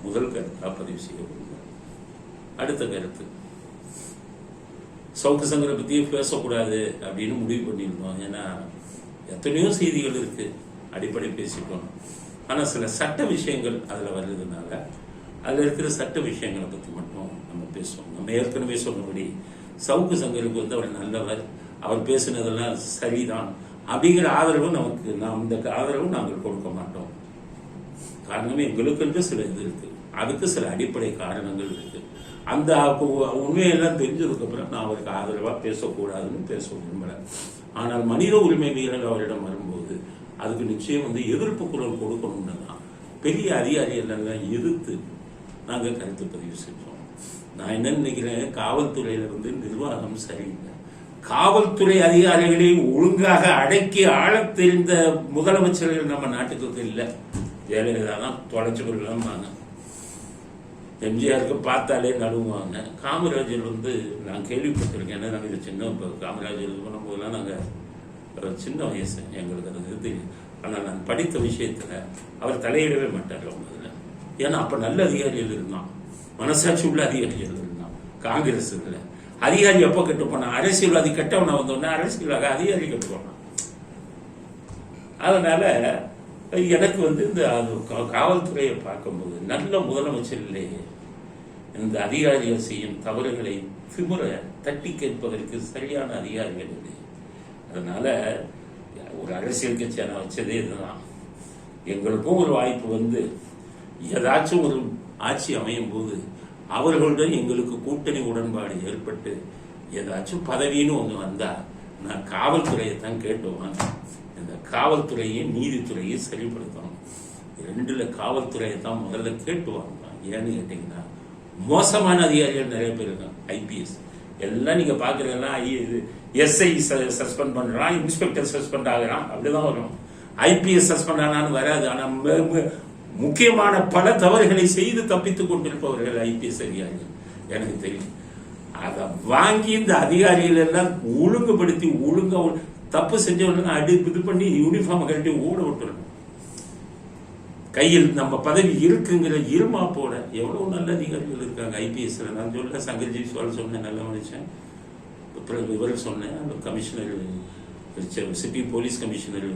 A: முதல் கருத்தா பதிவு செய்யப்படுது. அடுத்த கருத்து, சவுக்கு சங்கரை பத்தியே பேசக்கூடாது அப்படின்னு முடிவு பண்ணியிருந்தோம். ஏன்னா எத்தனையோ செய்திகள் இருக்கு, அடிப்படை பேசிட்டோம். ஆனா சில சட்ட விஷயங்கள் அதுல வர்றதுனால அதுல இருக்கிற சட்ட விஷயங்களை பத்தி மட்டும் நம்ம பேசுவோம். நம்ம ஏற்கனவே சொன்னபடி சவுக்கு சங்கருக்கு அவர் நல்லவர், அவர் பேசினதெல்லாம் சரிதான் அப்படிங்கிற ஆதரவு நமக்கு, இந்த ஆதரவு நாங்கள் கொடுக்க மாட்டோம். காரணமே எங்களுக்கு சில இது இருக்கு, அதுக்கு சில அடிப்படை காரணங்கள் இருக்கு. அந்த உண்மையெல்லாம் தெரிஞ்சதுக்கு அப்புறம் நான் அவருக்கு ஆதரவா பேசக்கூடாதுன்னு பேச விரும்பல. ஆனால் மனித உரிமை மீறல் அவரிடம் வரும்போது அதுக்கு நிச்சயம் எதிர்ப்பு குரல் கொடுக்கணும்னு தான் பெரிய அதிகாரிகள் எல்லாம் எதிர்த்து நாங்கள் கருத்து பதிவு செஞ்சோம். நான் என்ன நினைக்கிறேன், காவல்துறையில நிர்வாகம் சரியில்லை. காவல்துறை அதிகாரிகளை ஒழுங்காக அடக்கி ஆளத் தெரிந்த முதலமைச்சர்கள் நம்ம நாட்டுக்கு இல்லை. ஜெயலலிதா தான் தொலைச்சு கொள்ளலாம்பாங்க, எம்ஜிஆருக்கு பார்த்தாலே நடுவாங்க. காமராஜர் நான் கேள்விப்பட்டிருக்கேன். ஏன்னா நாங்கள் இது சின்ன காமராஜர் இது பண்ணும்போதெல்லாம் நாங்கள் சின்ன வயசு, எங்களுக்கு அது இது தெரியும். ஆனால் நான் படித்த விஷயத்துல அவர் தலையிடவே மாட்டார் அவங்க. ஏன்னா அப்ப நல்ல அதிகாரிகள் இருந்தான், மனசாட்சி உள்ள அதிகாரிகள் இருந்தான். காங்கிரஸ் இல்லை அதிகாரி எப்போ கெட்டு போனான், அரசியல்வாதி கெட்டவன வந்தோடனே அரசியலாக அதிகாரி கெட்டு போனான். அதனால எனக்கு இந்த காவல்துறையை பார்க்கும்போது நல்ல முதலமைச்சர் இல்லையே, இந்த அதிகாரிகள் செய்யும் தவறுகளை திமுற தட்டி கேட்பதற்கு சரியான அதிகாரிகள் இல்லை. அதனால ஒரு அரசியல் கட்சியை நான் வச்சதே இதுதான். எங்களுக்கும் ஒரு வாய்ப்பு ஏதாச்சும் ஒரு ஆட்சி அமையும் போது அவர்களுடன் எங்களுக்கு கூட்டணி உடன்பாடு ஏற்பட்டு ஏதாச்சும் பதவின்னு ஒன்று வந்தா நான் காவல்துறையை தான் கேட்டுவாங்க. இந்த காவல்துறையும் நீதித்துறையும் சரிப்படுத்தணும். 2ல காவல்துறையை தான் முதல்ல கேட்டுவாங்க. ஏன்னு கேட்டீங்கன்னா மோசமான அதிகாரிகள் நிறைய பேர் இருக்காங்க. ஐபிஎஸ் எல்லாம் நீங்க பாக்குறதெல்லாம் எஸ்ஐ சஸ்பெண்ட் பண்றான், இன்ஸ்பெக்டர் சஸ்பெண்ட் ஆகுறான், அப்படிதான் வரும். ஐபிஎஸ் சஸ்பெண்ட் ஆனான்னு வராது. ஆனா முக்கியமான பல தவறுகளை செய்து தப்பித்துக் கொண்டிருப்பவர்கள் ஐபிஎஸ் அதிகாரிகள் எனக்கு தெரியும். அதை வாங்கி இந்த அதிகாரிகள் எல்லாம் ஒழுங்குபடுத்தி ஒழுங்கா தப்பு செஞ்சவங்க இது பண்ணி யூனிஃபார்ம் கட்டி ஓட விட்டுறணும். கையில் நம்ம பதவி இருக்குங்கிற இருமாப்போட எவ்வளவு நல்ல அதிகாரிகள் இருக்காங்க ஐபிஎஸ். நான் சொல்ல சங்கர் ஜெய்ஸ்வால் சொன்னேன், நல்ல மனுஷன். இவர்கள் சொன்னேன், commissioner, city police commissioner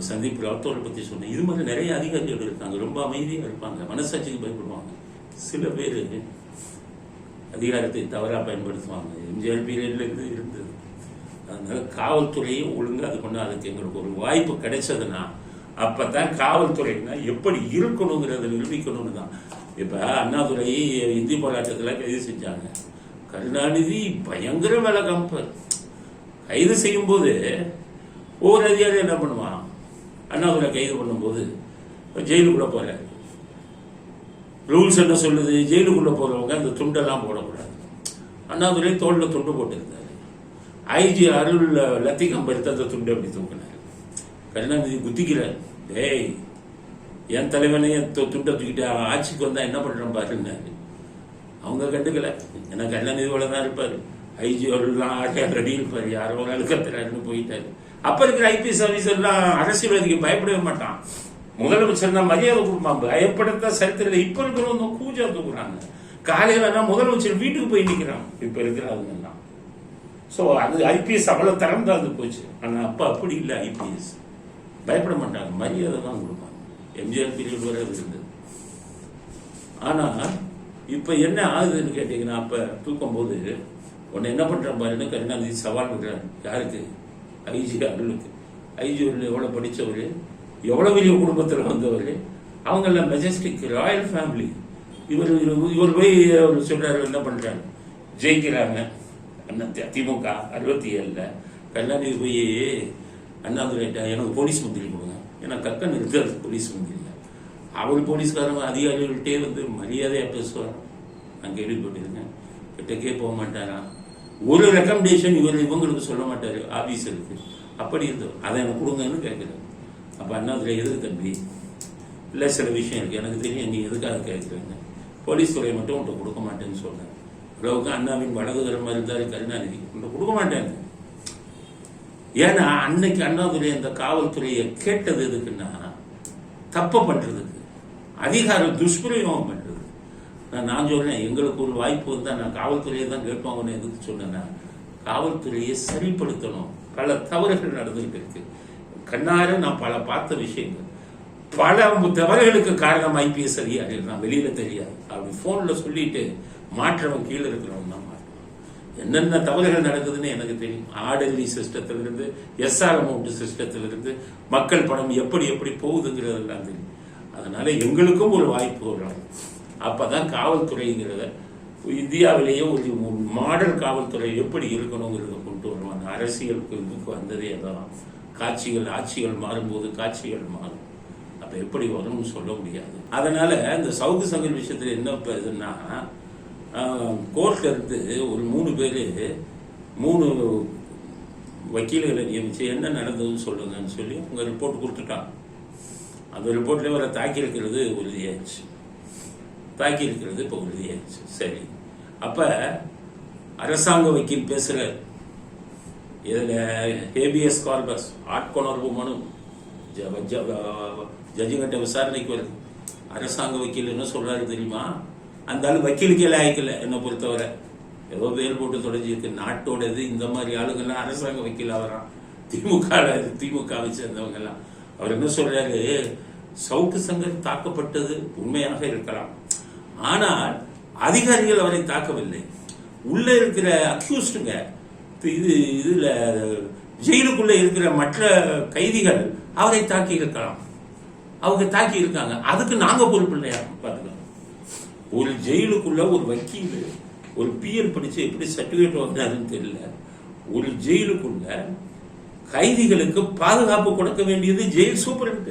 A: Sandeep ராத்தோரை பத்தி சொன்னேன். இது மாதிரி நிறைய அதிகாரிகள் இருக்காங்க, ரொம்ப அமைதியா இருப்பாங்க, மனசாட்சிக்கு பயப்படுவாங்க. சில பேர் அதிகாரத்தை தவறா பயன்படுத்துவாங்க. எம்ஜிஆர் பீரியட்ல இருந்து இருந்தது. அதனால காவல்துறையை ஒழுங்கா அது பண்ண, அதுக்கு எங்களுக்கு ஒரு வாய்ப்பு கிடைச்சதுன்னா அப்பதான் காவல்துறைனா எப்படி இருக்கணுங்கிறத நிரூபிக்கணும்னு தான். இப்ப அண்ணாதுரை இந்தி போராட்டத்துல கைது செஞ்சாங்க. கருணாநிதி பயங்கர வேலை கம்பர். கைது செய்யும் போது ஒவ்வொரு அதிகாரி என்ன பண்ணுவான், அண்ணாதுரை கைது பண்ணும்போது ஜெயிலுக்குள்ள போற ரூல்ஸ் என்ன சொல்லுது, ஜெயிலுக்குள்ள போறவங்க அந்த துண்டெல்லாம் போடக்கூடாது. அண்ணாதுரை தோல்ல துண்டு போட்டிருந்தாரு. ஐஜி அருள் லத்திகம் எடுத்து அந்த துண்டை அப்படி தூக்கினார். கருணாநிதி குத்திக்கிறார், டேய் என் தலைவனையே துண்டை தூக்கிட்டு ஆட்சிக்கு வந்தா என்ன பண்றோம் பாருன்னாரு. அவங்க கண்டுக்கல, ஏன்னா கருணாநிதியோட தான் இருப்பாரு. ஐஜி அருள்லாம் ரெடி இருப்பாரு, யாரோ ஒரு அழுக்கத்துறாருன்னு போயிட்டாரு. அப்ப இருக்கிற ஐபிஎஸ் ஆபீசர்லாம் அரசியல்வாதிக்கு பயப்படவே மாட்டான். முதலமைச்சர் தான் மரியாதை கொடுப்பாங்க, பயப்படுத்த சரித்திரம். இப்ப இருக்கிறவங்க கூஜா தூக்குறாங்க. காலையில முதலமைச்சர் வீட்டுக்கு போய் நிக்கிறான் இப்ப இருக்கிறவங்க எல்லாம். சோ அது ஐபிஎஸ் அவ்வளவு திறந்து போச்சு. ஆனா அப்ப அப்படி இல்லை ஐபிஎஸ். பயப்பட மாட்டாங்க, மரியாதை தான் கொடுப்பாங்க. எம்ஜிஆர் பீரியட் வரை இருந்தது. ஆனா இப்ப என்ன ஆகுதுன்னு கேட்டீங்கன்னா, அப்ப தூக்கும்போது உன்னை என்ன பண்றான் பாருன்னு கருணாநிதி சவால் விடுறாரு. யாருக்கு? ஐஜி அருளுக்கு. ஐஜி அருள் எவ்வளவு படிச்சவர், எவ்வளவு பெரிய குடும்பத்தில் வந்தவர், அவங்க எல்லாம் மெஜஸ்டிக் ராயல் ஃபேமிலி. இவர் போய் சொல்றாரு, என்ன பண்றாரு, ஜெயிக்கிறாங்க திமுக 67ல். கருணாநிதி போய் அண்ணாதுரைட்ட எனக்கு போலீஸ் மந்திரி கொடுங்க, ஏன்னா கக்கன் இருக்காரு போலீஸ் மந்திரி. அவர் போலீஸ்காரங்க அதிகாரிகள்கிட்டே வந்து மரியாதையா பேசுவார். நான் கேள்விப்பட்டிருக்கேன். கிட்டக்கே போக மாட்டாரா, ஒரு ரெக்கமெண்டேஷன் இவங்களுக்கு சொல்ல மாட்டாரு ஆபீசருக்கு. அப்படி இருந்தோம். அதை எனக்கு கொடுங்கன்னு கேட்குறேன். அப்ப அண்ணாதுரை, எதுக்கு தம்பி? இல்லை, சில விஷயம் இருக்கு, எனக்கு தெரியும், நீ எதுக்காக கேட்குறேங்க. போலீஸ் துறை மட்டும் உன்ட்ட கொடுக்க மாட்டேன்னு சொன்னேன். அளவுக்கு அண்ணாவின் வலதுகரமா இருந்தாரு கருணாநிதி, உன்ட்ட கொடுக்க மாட்டேன். ஏன்னா அன்னைக்கு அண்ணாதுரை அந்த காவல்துறையை கேட்டது எதுக்குன்னா, தப்ப பண்றதுக்கு, அதிகார துஷ்பிரயோகம் பண்றது. நான் சொல்றேன், எங்களுக்கு ஒரு வாய்ப்பு வந்தா நான் காவல்துறையை தான் கேட்பாங்கன்னு எதுக்கு சொன்னேன்னா, காவல்துறையை சரிப்படுத்தணும். பல தவறுகள் நடந்துகிட்டு இருக்கு. கண்ணார நான் பல பார்த்த விஷயங்கள். பல தவறுகளுக்கு காரணம் ஐபிஎஸ் அதிகாரி, நான் வெளியில தெரியாது. அப்படி போன்ல சொல்லிட்டு மாற்றவன் கீழே இருக்கிறவன் தான் மாற்றுவான். என்னென்ன தவறுகள் நடக்குதுன்னு எனக்கு தெரியும். ஆர்டர்லி சிஸ்டத்திலிருந்து, எஸ்ஆர் அமௌண்ட் சிஸ்டத்திலிருந்து, மக்கள் பணம் எப்படி எப்படி போகுதுங்கிறதெல்லாம் தெரியும். அதனால எங்களுக்கும் ஒரு வாய்ப்பு வரும். அப்பதான் காவல்துறைங்கிறத இந்தியாவிலேயே ஒரு மாடல் காவல்துறை எப்படி இருக்கணுங்கிறத கொண்டு வருவாங்க. அரசியலுக்கு இதுக்கு வந்ததே அதான். ஆட்சிகள் மாறும்போது காட்சிகள் மாறும். அப்ப எப்படி வரும்னு சொல்ல முடியாது. அதனால இந்த சவுக்கு சங்கர் விஷயத்துல என்ன இதுன்னா, கோர்ட்ல இருந்து ஒரு 3 பேரு 3 வக்கீல்களை நியமிச்சு என்ன நடந்ததுன்னு சொல்லுங்கன்னு சொல்லி உங்க ரிப்போர்ட் கொடுத்துட்டாங்க. அந்த ரிப்போர்ட்ல வர தாக்கி இருக்கிறது உறுதியாச்சு. இப்போ உறுதியாச்சு. சரி, அப்ப அரசாங்க வக்கீல் பேசுற இதுல ஹேபியஸ் கார்பஸ் ஆட்கொணர்வு மனு ஜட்ஜுங்கிட்ட விசாரணைக்கு வருது. அரசாங்க வக்கீல் என்ன சொல்றாரு தெரியுமா? அந்த ஆளு வக்கீலுக்கே லாய்க்கல. என்னை பொறுத்தவரை ஏதோ வேல் போட்டு தொடஞ்சிருக்கு. நாட்டோடது இந்த மாதிரி ஆளுங்கெல்லாம் அரசாங்க வக்கீல் ஆகிறான். திமுகவை சேர்ந்தவங்க எல்லாம். அவர் என்ன சொல்றாரு, சவுக்கு சங்கர் தாக்கப்பட்டது உண்மையாக இருக்கலாம், ஆனால் அதிகாரிகள் அவரை தாக்கவில்லை. உள்ள இருக்கிற அக்யூஸ்டுங்க, இதுல ஜெயிலுக்குள்ள இருக்கிற மற்ற கைதிகள் அவரை தாக்கி இருக்கலாம். அவங்க தாக்கி இருக்காங்க, அதுக்கு நாங்க பொறுப்பு இல்லையா? பாருங்க, ஒரு ஜெயிலுக்குள்ள ஒரு வக்கீல் ஒரு பிஎல் படிச்சு எப்படி சர்டிபிகேட் வந்தாருன்னு தெரியல. ஒரு ஜெயிலுக்குள்ள கைதிகளுக்கு பாதுகாப்பு கொடுக்க வேண்டியது ஜெயில் சூப்பரண்ட்.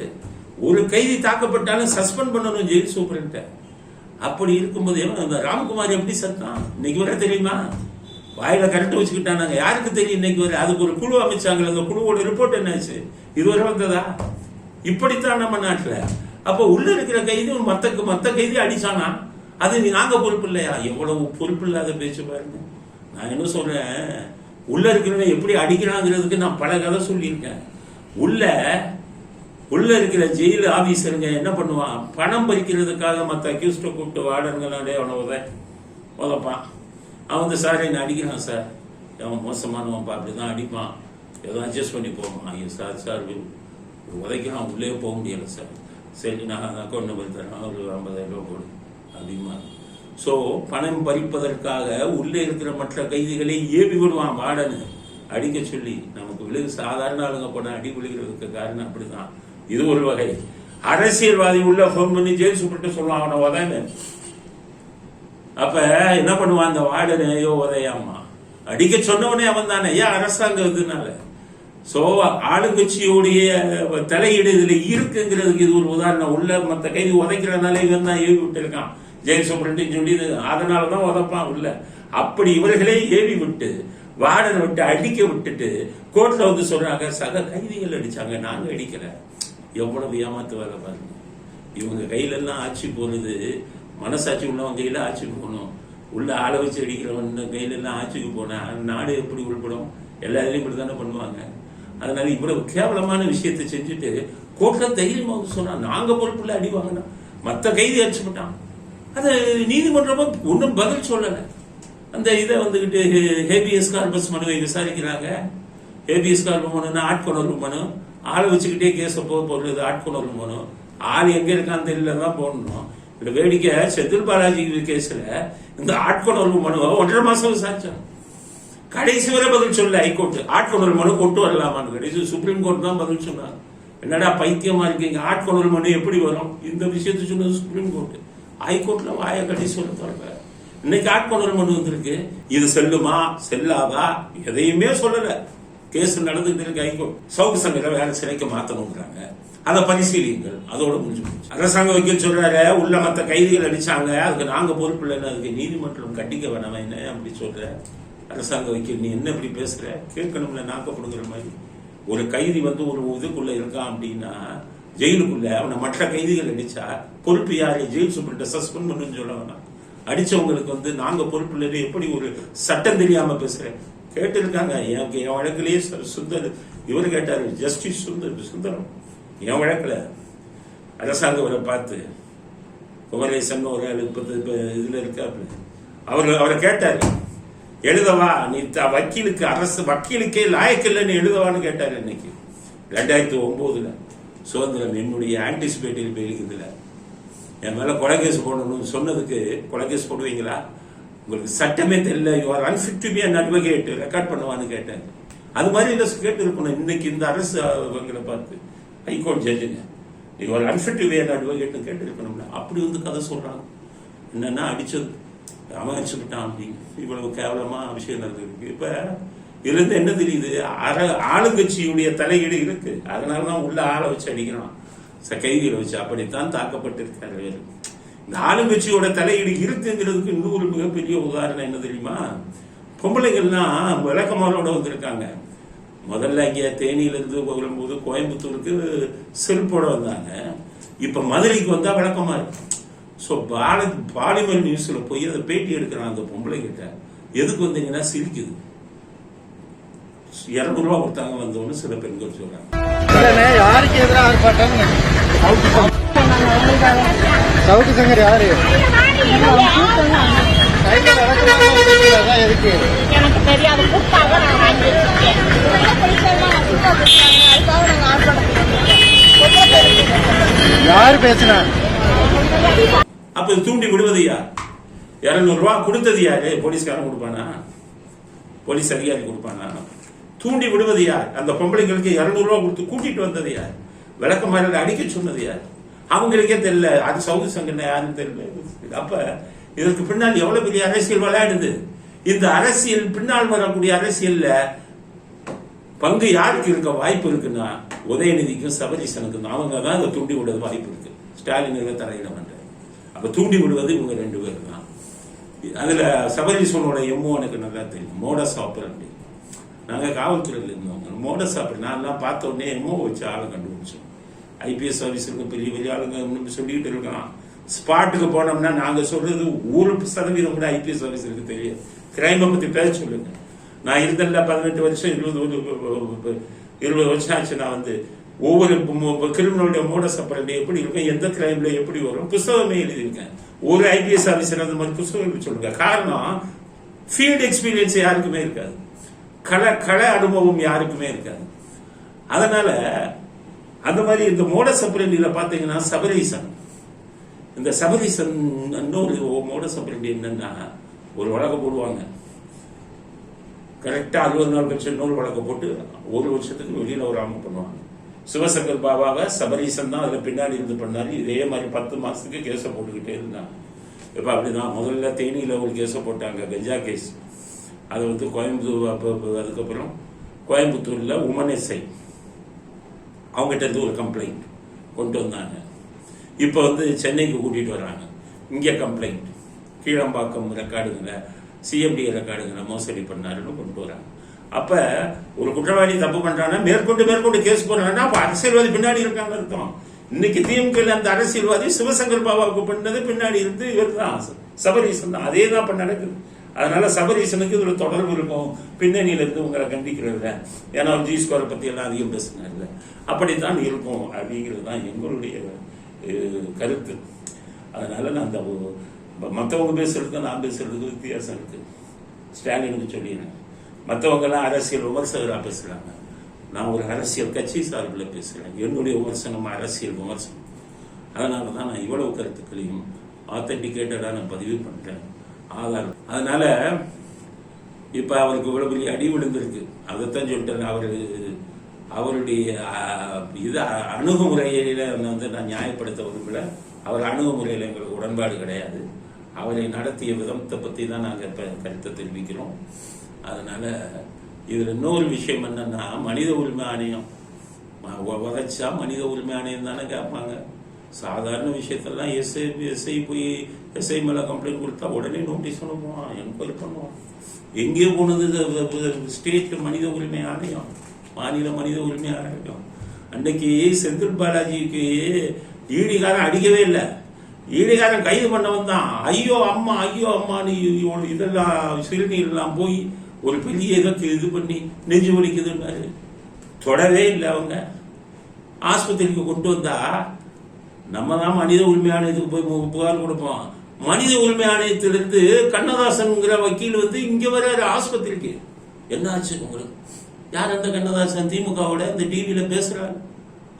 A: ஒரு கைதி தாக்கப்பட்டாலும் சஸ்பெண்ட் பண்ணணும் ஜெயில் சூப்பரண்ட். அப்படி இருக்கும்போது அந்த ராம்குமார் எப்படி சத்தான் இன்னைக்கு வர தெரியுமா? வாயில கரெக்ட் வச்சுக்கிட்டாங்க. யாருக்கு தெரியும் இன்னைக்கு வர? அதுக்கு ஒரு குழு அமைச்சாங்க. அந்த குழுவோட ரிப்போர்ட் என்னாச்சு? இதுவரை வந்ததா? இப்படித்தான் நம்ம நாட்டுல. அப்ப உள்ள இருக்கிற கைதி மத்த கைதி அடிச்சானா, அது நாங்க பொறுப்பு இல்லையா? எவ்வளவு பொறுப்பு இல்லாத பேச்சு பாருங்க. நான் என்ன சொல்றேன், உள்ள இருக்கிறவன் எப்படி அடிக்கிறாங்கிறதுக்கு நான் பல கதை சொல்லியிருக்கேன். உள்ள இருக்கிற ஜெயில் ஆபீசருங்க என்ன பண்ணுவான், பணம் பறிக்கிறதுக்காக மற்ற அக்யூஸ்ட கூப்பிட்டு வார்டன்களே அவனை உதப்பான். அவன் வந்து, சார் என்ன அடிக்கிறான் சார், அவன் மோசமானவன்ப்பா, அப்படிதான் அடிப்பான், ஏதோ அட்ஜஸ்ட் பண்ணி போவான். ஐயோ சார் உதைக்கிறான், உள்ளே போக முடியல சார். சரி, நான் அக்கௌண்ட் நம்பர் தரேன், ஒரு 50,000 ரூபா போடு அப்படிமா. ஸோ பணம் பறிப்பதற்காக உள்ளே இருக்கிற மற்ற கைதிகளை ஏவி விடுவான் வார்டனு அடிக்க சொல்லி. நமக்கு சாதாரண ஆளுங்க போன அடி விழுகிறதுக்கு காரணம் அப்படிதான். இது ஒரு வகை. அரசியல்வாதி உள்ள போன் பண்ணி ஜெயில் சூப்பர்ட்டு சொல்லுவான் அவனை உதய. அப்ப என்ன பண்ணுவான் அந்த வார்டனு, ஐயோ உதயாமா அடிக்க சொன்னவனே அவன் தானே. ஏன் அரசாங்கம் இதுனால. சோ ஆளுங்கட்சியோடைய தலையீடு இதுல இருக்குங்கிறதுக்கு இது ஒரு உதாரணம். உள்ள மத்த கைதி உதைக்கிறதுனால இவன் தான் ஏவி விட்டு இருக்கான் ஜெயில் சூப்பர்ட்டு சொல்லி, அதனாலதான் உதப்பான் உள்ள. அப்படி இவர்களே ஏவி விட்டு வார்டனை விட்டு அடிக்க விட்டுட்டு கோர்ட்ல வந்து சொல்றாங்க, சக கைதிகள் அடிச்சாங்க, நாங்க அடிக்கல. எவ்வளவு ஏமாத்து வேலை பாருங்க. இவங்க கையில எல்லாம் ஆட்சி போறது, மனசாட்சி உள்ளவங்க கையில ஆட்சி போகணும். உள்ள ஆளை வச்சு அடிக்கிறவன் கையில எல்லாம் ஆட்சிக்கு போனா நாடு எப்படி உள்படும்? எல்லா இதுலயும் இப்படித்தானே பண்ணுவாங்க. அதனால இவ்வளவு கேவலமான விஷயத்தை செஞ்சுட்டு கோர்ட்ல தைரியமா சொன்னா, நாங்க பொறுப்புல அடி வாங்கினா மத்த கைதி அடிச்சுட்டான். அது நீதிமன்றமும் ஒன்றும் பதில் சொல்லல. அந்த இதை வந்துகிட்டு ஹேபியஸ் கார்பஸ் மனுவை விசாரிக்கிறாங்க. ஹேபியஸ் கார்பஸ் மனுன்னா ஆட்கொணர்வு மனு. ஆளை வச்சுக்கிட்டே கேஸை போடுறது ஆட்கொணர்வு மனு. ஆள் எங்க இருக்கான்னு தெரியலதான் போடணும். இந்த வேடிக்கை செந்தில் பாலாஜி கேஸ்ல இந்த ஆட்கொணர்வு மனுவை 1.5 மாசம் விசாரிச்சாங்க. கடைசி வரை பதில் சொல்ல ஹைகோர்ட். ஆட்கொணர்வு மனு கொண்டு வரலாமான்னு கடைசி சுப்ரீம் கோர்ட் தான் பதில் சொன்னாங்க. என்னடா பைத்தியமா இருக்கீங்க, ஆட்கொணர்வு மனு எப்படி வரும்? இந்த விஷயத்தை சொன்னது சுப்ரீம் கோர்ட். ஹைகோர்ட்ல வாய கடைசி சொல்ல தொடங்க. இன்னைக்கு ஆட்கொணர்வு மனு வந்திருக்கு. இது செல்லுமா செல்லாதா எதையுமே சொல்லல. கேஸ் நடந்துட்டு இருக்கு. ஹைகோர்ட் சவுக்கு சங்கரை வேற சிறைக்கு மாத்தணுங்கிறாங்க. அதை பரிசீலிங்கள், அதோட முடிஞ்சு போச்சு. அரசாங்க வக்கீல் சொல்றாரு உள்ள மத்த கைதிகள் அடிச்சாங்க, அதுக்கு நாங்க பொறுப்பு இல்லைன்னு அதுக்கு நீதிமன்றம் கண்டிக்க வேணாம். என்ன அப்படி சொல்ற அரசாங்க வக்கீல்? நீ என்ன இப்படி பேசுற? கேட்கணும்ல நாக்கப்படுங்கிற மாதிரி. ஒரு கைதி ஒரு இதுக்குள்ள இருக்கான் அப்படின்னா ஜெயிலுக்குள்ள அவனை மற்ற கைதிகள் அடிச்சா பொறுப்பு யாரு? ஜெயில் சூப்பர்ட்ட சஸ்பெண்ட் பண்ணுன்னு சொல்ல வேணாம். அடிச்சவங்களுக்கு நாங்க பொறுப்பு இல்லை. எப்படி ஒரு சட்டம் தெரியாம பேசுறேன்? கேட்டு இருக்காங்க. என் வழக்கிலேயே சுந்தர் இவரு கேட்டாரு, ஜஸ்டிஸ் சுந்தரம் என் வழக்குல அரசாங்க அவரை பார்த்து குமரேசன் ஒரு இதுல இருக்காரு. அவரை கேட்டாரு, எழுதவா நீ வக்கீலுக்கு அரசு வக்கீலுக்கே லாயக்கில்லைன்னு எழுதவான்னு கேட்டாரு. இன்னைக்கு 2009 சுதந்திரம் என்னுடைய ஆன்டிசிபேட்டரி பெயிலுக்குதுல என் மேல கொலை கேஸ் போடணும்னு சொன்னதுக்கு கொலை கேஸ் போடுவீங்களா? உங்களுக்கு சட்டமே தெரியல, you are unfit to be an advocate, record பண்ணுவான்னு கேட்டேன். அது மாதிரி கேட்டு இருக்கணும். இன்னைக்கு இந்த அரசு அவங்களை பார்த்து ஹைகோர்ட் ஜட்ஜுங்க you are unfit to be an அட்வொகேட்னு கேட்டு இருக்கணும்ல. அப்படி கதை சொல்றாங்க. என்னன்னா அடிச்சது அவன் அடிச்சுக்கிட்டான் அப்படின்னு இவ்வளவு கேவலமா விஷயம் நடந்துருக்கு. இப்ப இதுல இருந்து என்ன தெரியுது? ஆளுங்கட்சியுடைய தலையீடு இருக்கு. அதனாலதான் உள்ள ஆளை வச்சு அடிக்கிறான், கைதிகளை வச்சு. அப்படித்தான் தாக்கப்பட்டிருக்காரு. வேறு இந்த ஆளுங்கட்சியோட தலையீடு இருக்குங்கிறதுக்கு இன்னொரு மிகப்பெரிய உதாரணம் என்ன தெரியுமா? பொம்பளைகள்லாம் விளக்கமாரோட வந்திருக்காங்க. முதல்ல இங்க தேனியிலிருந்து வரும்போது கோயம்புத்தூருக்கு செருப்போட வந்தாங்க. இப்ப மதுரைக்கு வந்தா விளக்கமா இருக்கு. ஸோ பாலிமர் நியூஸ்ல போய் அதை பேட்டி எடுக்கிறான் அந்த பொம்பளை கிட்ட. எதுக்கு வந்தீங்கன்னா சிரிக்குது. 200 ரூபா கொடுத்தாங்க வந்தோன்னு சில பெண்கள் சொல்றாங்க.
B: யாருக்கு எதிராக ஆர்ப்பாட்டம்? சவுக்கு சங்கர் யாரு? எதுக்கு
C: எனக்கு தெரியாது.
B: யாரு பேசுனா?
A: அப்ப தூண்டி விடுவது யார்? 200 ரூபா கொடுத்தது யாரு? போலீஸ்காரன் கொடுப்பானா? போலீஸ் அதிகாரி கொடுப்பானா? தூண்டி விடுவது யார்? அந்த பொம்பளைங்களுக்கு 200 ரூபா கொடுத்து கூட்டிட்டு வந்தது யார்? விளக்கமாறு அடிக்க சொன்னது யார்? அவங்களுக்கே தெரியல. அது சவுக்கு சங்கர் யாருன்னு தெரியல. அப்ப இதற்கு பின்னால் எவ்வளவு பெரிய அரசியல் விளையாடுது. இந்த அரசியல் பின்னால் வரக்கூடிய அரசியல்ல பங்கு யாருக்கு இருக்க வாய்ப்பு இருக்குன்னா உதயநிதிக்கும் சபரீசனுக்கும். அவங்க தான் அதை தூண்டி விடுறது வாய்ப்பு இருக்கு. ஸ்டாலின் தலையிட பண்ற. அப்ப தூண்டி விடுவது இவங்க 2 பேர் தான். அதுல சபரீசனோட எம்மோ எனக்கு நல்லா தெரியும். மோடஸ் ஆபரண்டி. நாங்க காவல்துறையில் இருந்தோம். மோடஸ் ஆபரண்டி நான் பார்த்த உடனே எம்மோ வச்சு ஆளை கண்டுபிடிச்சோம். ஐபிஎஸ் ஆபீசருக்கு பெரிய பெரிய ஆளுங்க சொல்லிக்கிட்டு இருக்கலாம். ஸ்பாட்டுக்கு போனோம்னா நாங்க சொல்றது 1% கூட ஐபிஎஸ் ஆபீசருக்கு தெரியாது. கிரைமை பத்தி பேச சொல்லுங்க. நான் இருந்தல 18 வருஷம் 20 வருஷம் ஆச்சு. நான் ஒவ்வொரு கிரிமினலுடைய மோடஸ் ஆபரண்டி எப்படி இருக்கும், எந்த கிரைம்ல எப்படி வரும் புத்தகமே எழுதியிருக்கேன். ஒரு ஐபிஎஸ் ஆபீசர் அந்த மாதிரி புத்தகம் சொல்லுங்க. காரணம் ஃபீல்டு எக்ஸ்பீரியன்ஸ் யாருக்குமே இருக்காது. கள அனுபவம் யாருக்குமே இருக்காது. அதனால அந்த மாதிரி இந்த மோடஸ் ஆபரண்டியில பாத்தீங்கன்னா சபரீசன், இந்த சபரீசன் இன்னொரு மோடஸ் ஆபரண்டி என்னன்னா ஒரு வழக்கு போடுவாங்க. கரெக்டா 60 நாள் கழிச்சு இன்னொரு வழக்கு போட்டு 1 வருஷத்துக்கு வெளியில வராம பண்ணுவாங்க. சிவசங்கர் பாபாவை சபரீசன் தான் அதுல பின்னாடி இருந்து பண்ணாரு. இதே மாதிரி 10 மாசத்துக்கு கேஸ போட்டுக்கிட்டே இருந்தாங்க. இப்ப அப்படிதான் முதல்ல தேனியில ஒரு கேஸ போட்டாங்க, கஞ்சா கேஸ். அது கோயம்புத்தூர். அதுக்கப்புறம் கோயம்புத்தூர்ல உமனேசை அவங்ககிட்ட இருந்து ஒரு கம்ப்ளைண்ட் கொண்டு வந்தாங்க. இப்ப சென்னைக்கு கூட்டிட்டு வர்றாங்க. இங்க கம்ப்ளைண்ட் கீழம்பாக்கம் ரெக்கார்டுங்களை, சிஎம்டி ரெக்கார்டுங்களை மோசடி பண்ணாருன்னு கொண்டு வராங்க. அப்ப ஒரு குற்றவாளி தப்பு பண்றாங்கன்னா மேற்கொண்டு கேஸ் போறாங்கன்னா அப்ப அரசியல்வாதி பின்னாடி இருக்காங்க அர்த்தம். இன்னைக்கு திமுக அந்த அரசியல்வாதி சிவசங்கர் பாபாவுக்கு பண்ணது பின்னாடி இருந்து இவர் தான் சபரீசன் தான். அதே தான் இப்ப நடக்குது. அதனால சபரீசனுக்கு இதுல தொடர்பு இருக்கும் பின்னணியில இருந்து உங்களை கண்டிக்கிறதுல. ஏன்னா G² பத்தி எல்லாம் அதிகம் பேசினார்ல. அப்படித்தான் இருக்கும் அப்படிங்கிறது தான் எங்களுடைய கருத்து. அதனால நான் அந்த மற்றவங்க பேசுறதுக்கு நான் பேசுறதுக்கு வித்தியாசம் இருக்கு. ஸ்டாலினுக்கு சொல்லிடுறேன். மற்றவங்க எல்லாம் அரசியல் விமர்சகராக பேசுறாங்க. நான் ஒரு அரசியல் கட்சி சார்பில் பேசுகிறேன். என்னுடைய விமர்சனம் அரசியல் விமர்சனம். அதனால தான் நான் இவ்வளவு கருத்துக்களையும் ஆத்தென்டிகேட்டடாக நான் பதிவு பண்ணுறேன். ஆதாரம். அதனால இப்போ அவருக்கு இவ்வளோ பெரிய அடி விழுந்திருக்கு. அதைத்தான் சொல்லிட்டேன். அவருடைய இது அணுகுமுறையில வந்து நான் நியாயப்படுத்த விரும்பல. அவர் அணுகுமுறையில் எங்களுக்கு உடன்பாடு கிடையாது. அவரை நடத்திய விதத்தை பற்றி தான் நாங்கள் இப்போ கருத்தை தெரிவிக்கிறோம். அதனால இதில் இன்னொரு விஷயம் என்னன்னா, மனித உரிமை ஆணையம் வதச்சா மனித உரிமை ஆணையம் தானே கேட்பாங்க. சாதாரண விஷயத்தெல்லாம் எஸ்ஐ மேலே கம்ப்ளைண்ட் கொடுத்தா உடனே நோட்டீஸ் அனுப்புவான், என்கொயரி பண்ணுவான். எங்கேயோ போனது ஸ்டேட் மனித உரிமை ஆணையம், மாநில மனித உரிமை ஆணையம். அன்னைக்கு செந்தில் பாலாஜிக்கு ஈடிகாரன் அடிக்கவே இல்லை. ஈடிகாரன் கைது பண்ணவன் தான் ஐயோ அம்மான்னு இதெல்லாம் சிறுநீர்லாம் போய் ஒரு பெரிய இதற்கு இது பண்ணி நெஞ்சு வலிக்குதுன்னாரு. தொடவே இல்லை. அவங்க ஆஸ்பத்திரிக்கு கொண்டு வந்தா நம்ம தான் மனித உரிமை ஆணையத்துக்கு போய் புகார் கொடுப்போம். மனித உரிமை ஆணையத்திலிருந்து கண்ணதாசன்ங்கிற வக்கீல் வந்து இங்க வர்றாரு ஆஸ்பத்திரிக்கு. என்ன ஆச்சு உங்களுக்கு? யார் அந்த கண்ணதாசன்? திமுகவோட இந்த டிவியில பேசுறாரு.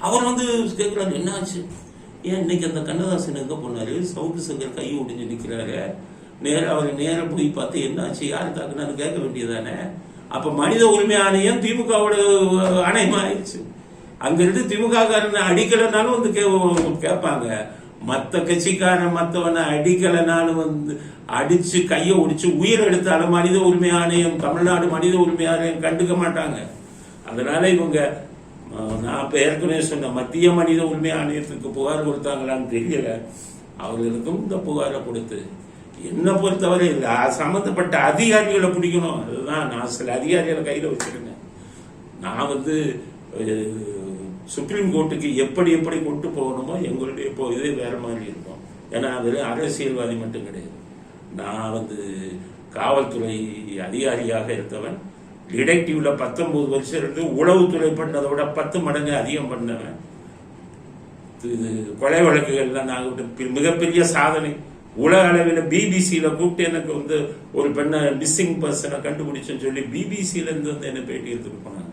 A: அவர் வந்து கேட்கிறாரு என்ன ஆச்சு, ஏன் இன்னைக்கு அந்த கண்ணதாசன் எங்க போனாரு? சவுக்கு சங்கர் கை ஒடிஞ்சு நிக்கிறாரு. அவரை நேரம் போய் பார்த்து என்ன ஆச்சு, யாரு தாக்குனான்னு கேட்க வேண்டியதானே. அப்ப மனித உரிமை ஆணையம் திமுகவோட ஆணையம் ஆயிடுச்சு. அங்கிருந்து திமுக காரனை அடிக்கலைனாலும் வந்து கேட்பாங்க. மற்ற கட்சிக்காரன் மற்றவனை அடிக்கலைனாலும் வந்து அடிச்சு கையை ஒடிச்சு உயிர் எடுத்தாலும் மனித உரிமை ஆணையம், தமிழ்நாடு மனித உரிமை ஆணையம் கண்டுக்க மாட்டாங்க. அதனால இவங்க, நான் இப்ப ஏற்கனவே சொன்ன மத்திய மனித உரிமை ஆணையத்துக்கு புகார் கொடுத்தாங்களான்னு தெரியல. அவர்களுக்கும் இந்த புகாரை கொடுத்து என்ன பொறுத்தவரை சம்பந்தப்பட்ட அதிகாரிகளை பிடிக்கணும். அதுதான் நான் சில அதிகாரிகளை கையில வச்சிருக்கேன். நான் வந்து சுப்ரீம் கோர்ட்டுக்கு எப்படி கொண்டு போகணுமோ எங்களுடைய இதே வேற மாதிரி இருக்கும். ஏன்னா அது அரசியல்வாதி மட்டும் கிடையாது. நான் வந்து காவல்துறை அதிகாரியாக இருந்தவன். டிடெக்டிவ்ல 19 வருஷம் இருந்து உளவுத்துறை பண்ணதை விட 10 மடங்கு அதிகம் பண்ணவன். இது கொலை வழக்குகள்லாம் நாங்கள் மிகப்பெரிய சாதனை. உலக அளவில் பிபிசியில கூப்பிட்டு எனக்கு வந்து ஒரு பெண்ணை மிஸ்ஸிங் பர்சனை கண்டுபிடிச்சேன்னு சொல்லி பிபிசியில இருந்து வந்து என்ன பேட்டி எடுத்துட்டு போனாங்க.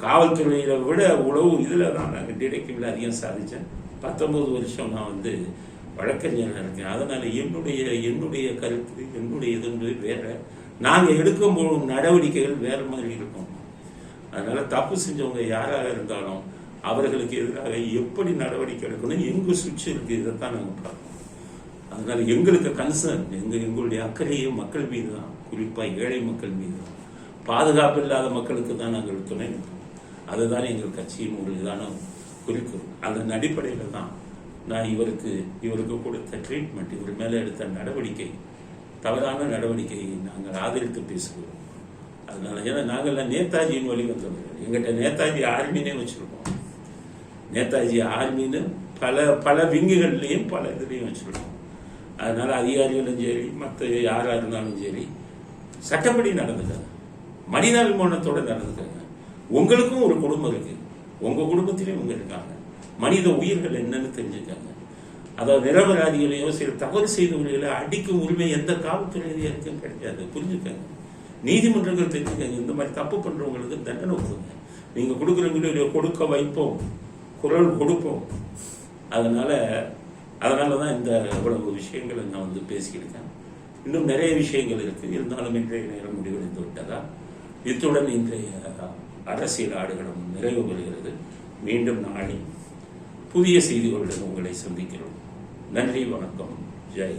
A: காவல்துறையில விட உளவு இதுல தான் நாங்கள் டிடெக்டிவ்ல அதிகம் சாதிச்சேன். 19 வருஷம் நான் வந்து வழக்கறிஞராக இருக்கேன். அதனால என்னுடைய கருத்து, என்னுடைய இது வேற. நாங்க எடுக்கும் போது நடவடிக்கைகள் வேற மாதிரி இருக்கும். அதனால தப்பு செஞ்சவங்க யாராக இருந்தாலும் அவர்களுக்கு எதிராக எப்படி நடவடிக்கை எடுக்கணும், எங்க சுவிட்ச் இருக்கு, இதைத்தான் நாங்க பார்க்கணும். அதனால எங்களுக்கு கன்சர்ன், எங்களுடைய அக்கறையும் மக்கள் மீது தான், குறிப்பா ஏழை மக்கள் மீது தான். பாதுகாப்பு இல்லாத மக்களுக்கு தான் நாங்கள் துணை நிற்போம். அதுதான் எங்கள் கட்சியின் ஒரு இதான குறிக்கோள். அதன் அடிப்படையில் தான் நான் இவருக்கு கொடுத்த ட்ரீட்மெண்ட், இவர் மேல எடுத்த நடவடிக்கை, தவறான நடவடிக்கையை நாங்கள் ஆதரித்து பேசுகிறோம். அதனால ஏன்னா நாங்கள்லாம் நேதாஜியின் வழி வந்தவர்கள். எங்கிட்ட நேதாஜி ஆர்மினே வச்சிருக்கோம். நேதாஜி ஆர்மின்னு பல விங்குகள்லையும் பல இதுலையும் வச்சிருக்கோம். அதனால அதிகாரிகளும் சரி, மற்ற யாரா இருந்தாலும் சரி, சட்டப்படி நடந்துக்காங்க, மனிதாபிமானத்தோட நடந்துக்காங்க. உங்களுக்கும் ஒரு குடும்பம் இருக்கு, உங்க குடும்பத்திலையும் இவங்க இருக்காங்க. மனித உயிர்கள் என்னன்னு தெரிஞ்சுக்காங்க. அதாவது நிரபராதிகளையோ சில தவறு செய்தவர்களை அடிக்கும் உரிமை எந்த காவல்துறை அதிகாரிக்கும் கிடையாது. புரிஞ்சுக்காங்க. நீதிமன்றங்கள் தெரிஞ்சுக்காங்க. இந்த மாதிரி தப்பு பண்றவங்களுக்கு தண்டனை கொடுங்க. நீங்க கொடுக்குறவங்கள கொடுக்க வைப்போம், குரல் கொடுப்போம். அதனாலதான் இந்த இவ்வளவு விஷயங்களை நான் வந்து பேசியிருக்கேன். இன்னும் நிறைய விஷயங்கள் இருக்கு. இருந்தாலும் இன்றைய நேரம் முடிவடைந்து விட்டதா. இத்துடன் இன்றைய அரசியல் ஆடுகளம் நிறைவு பெறுகிறது. மீண்டும் நாளை புதிய செய்திகளுடன் உங்களை சந்திக்கிறோம். நன்றி, வணக்கம், ஜெய்.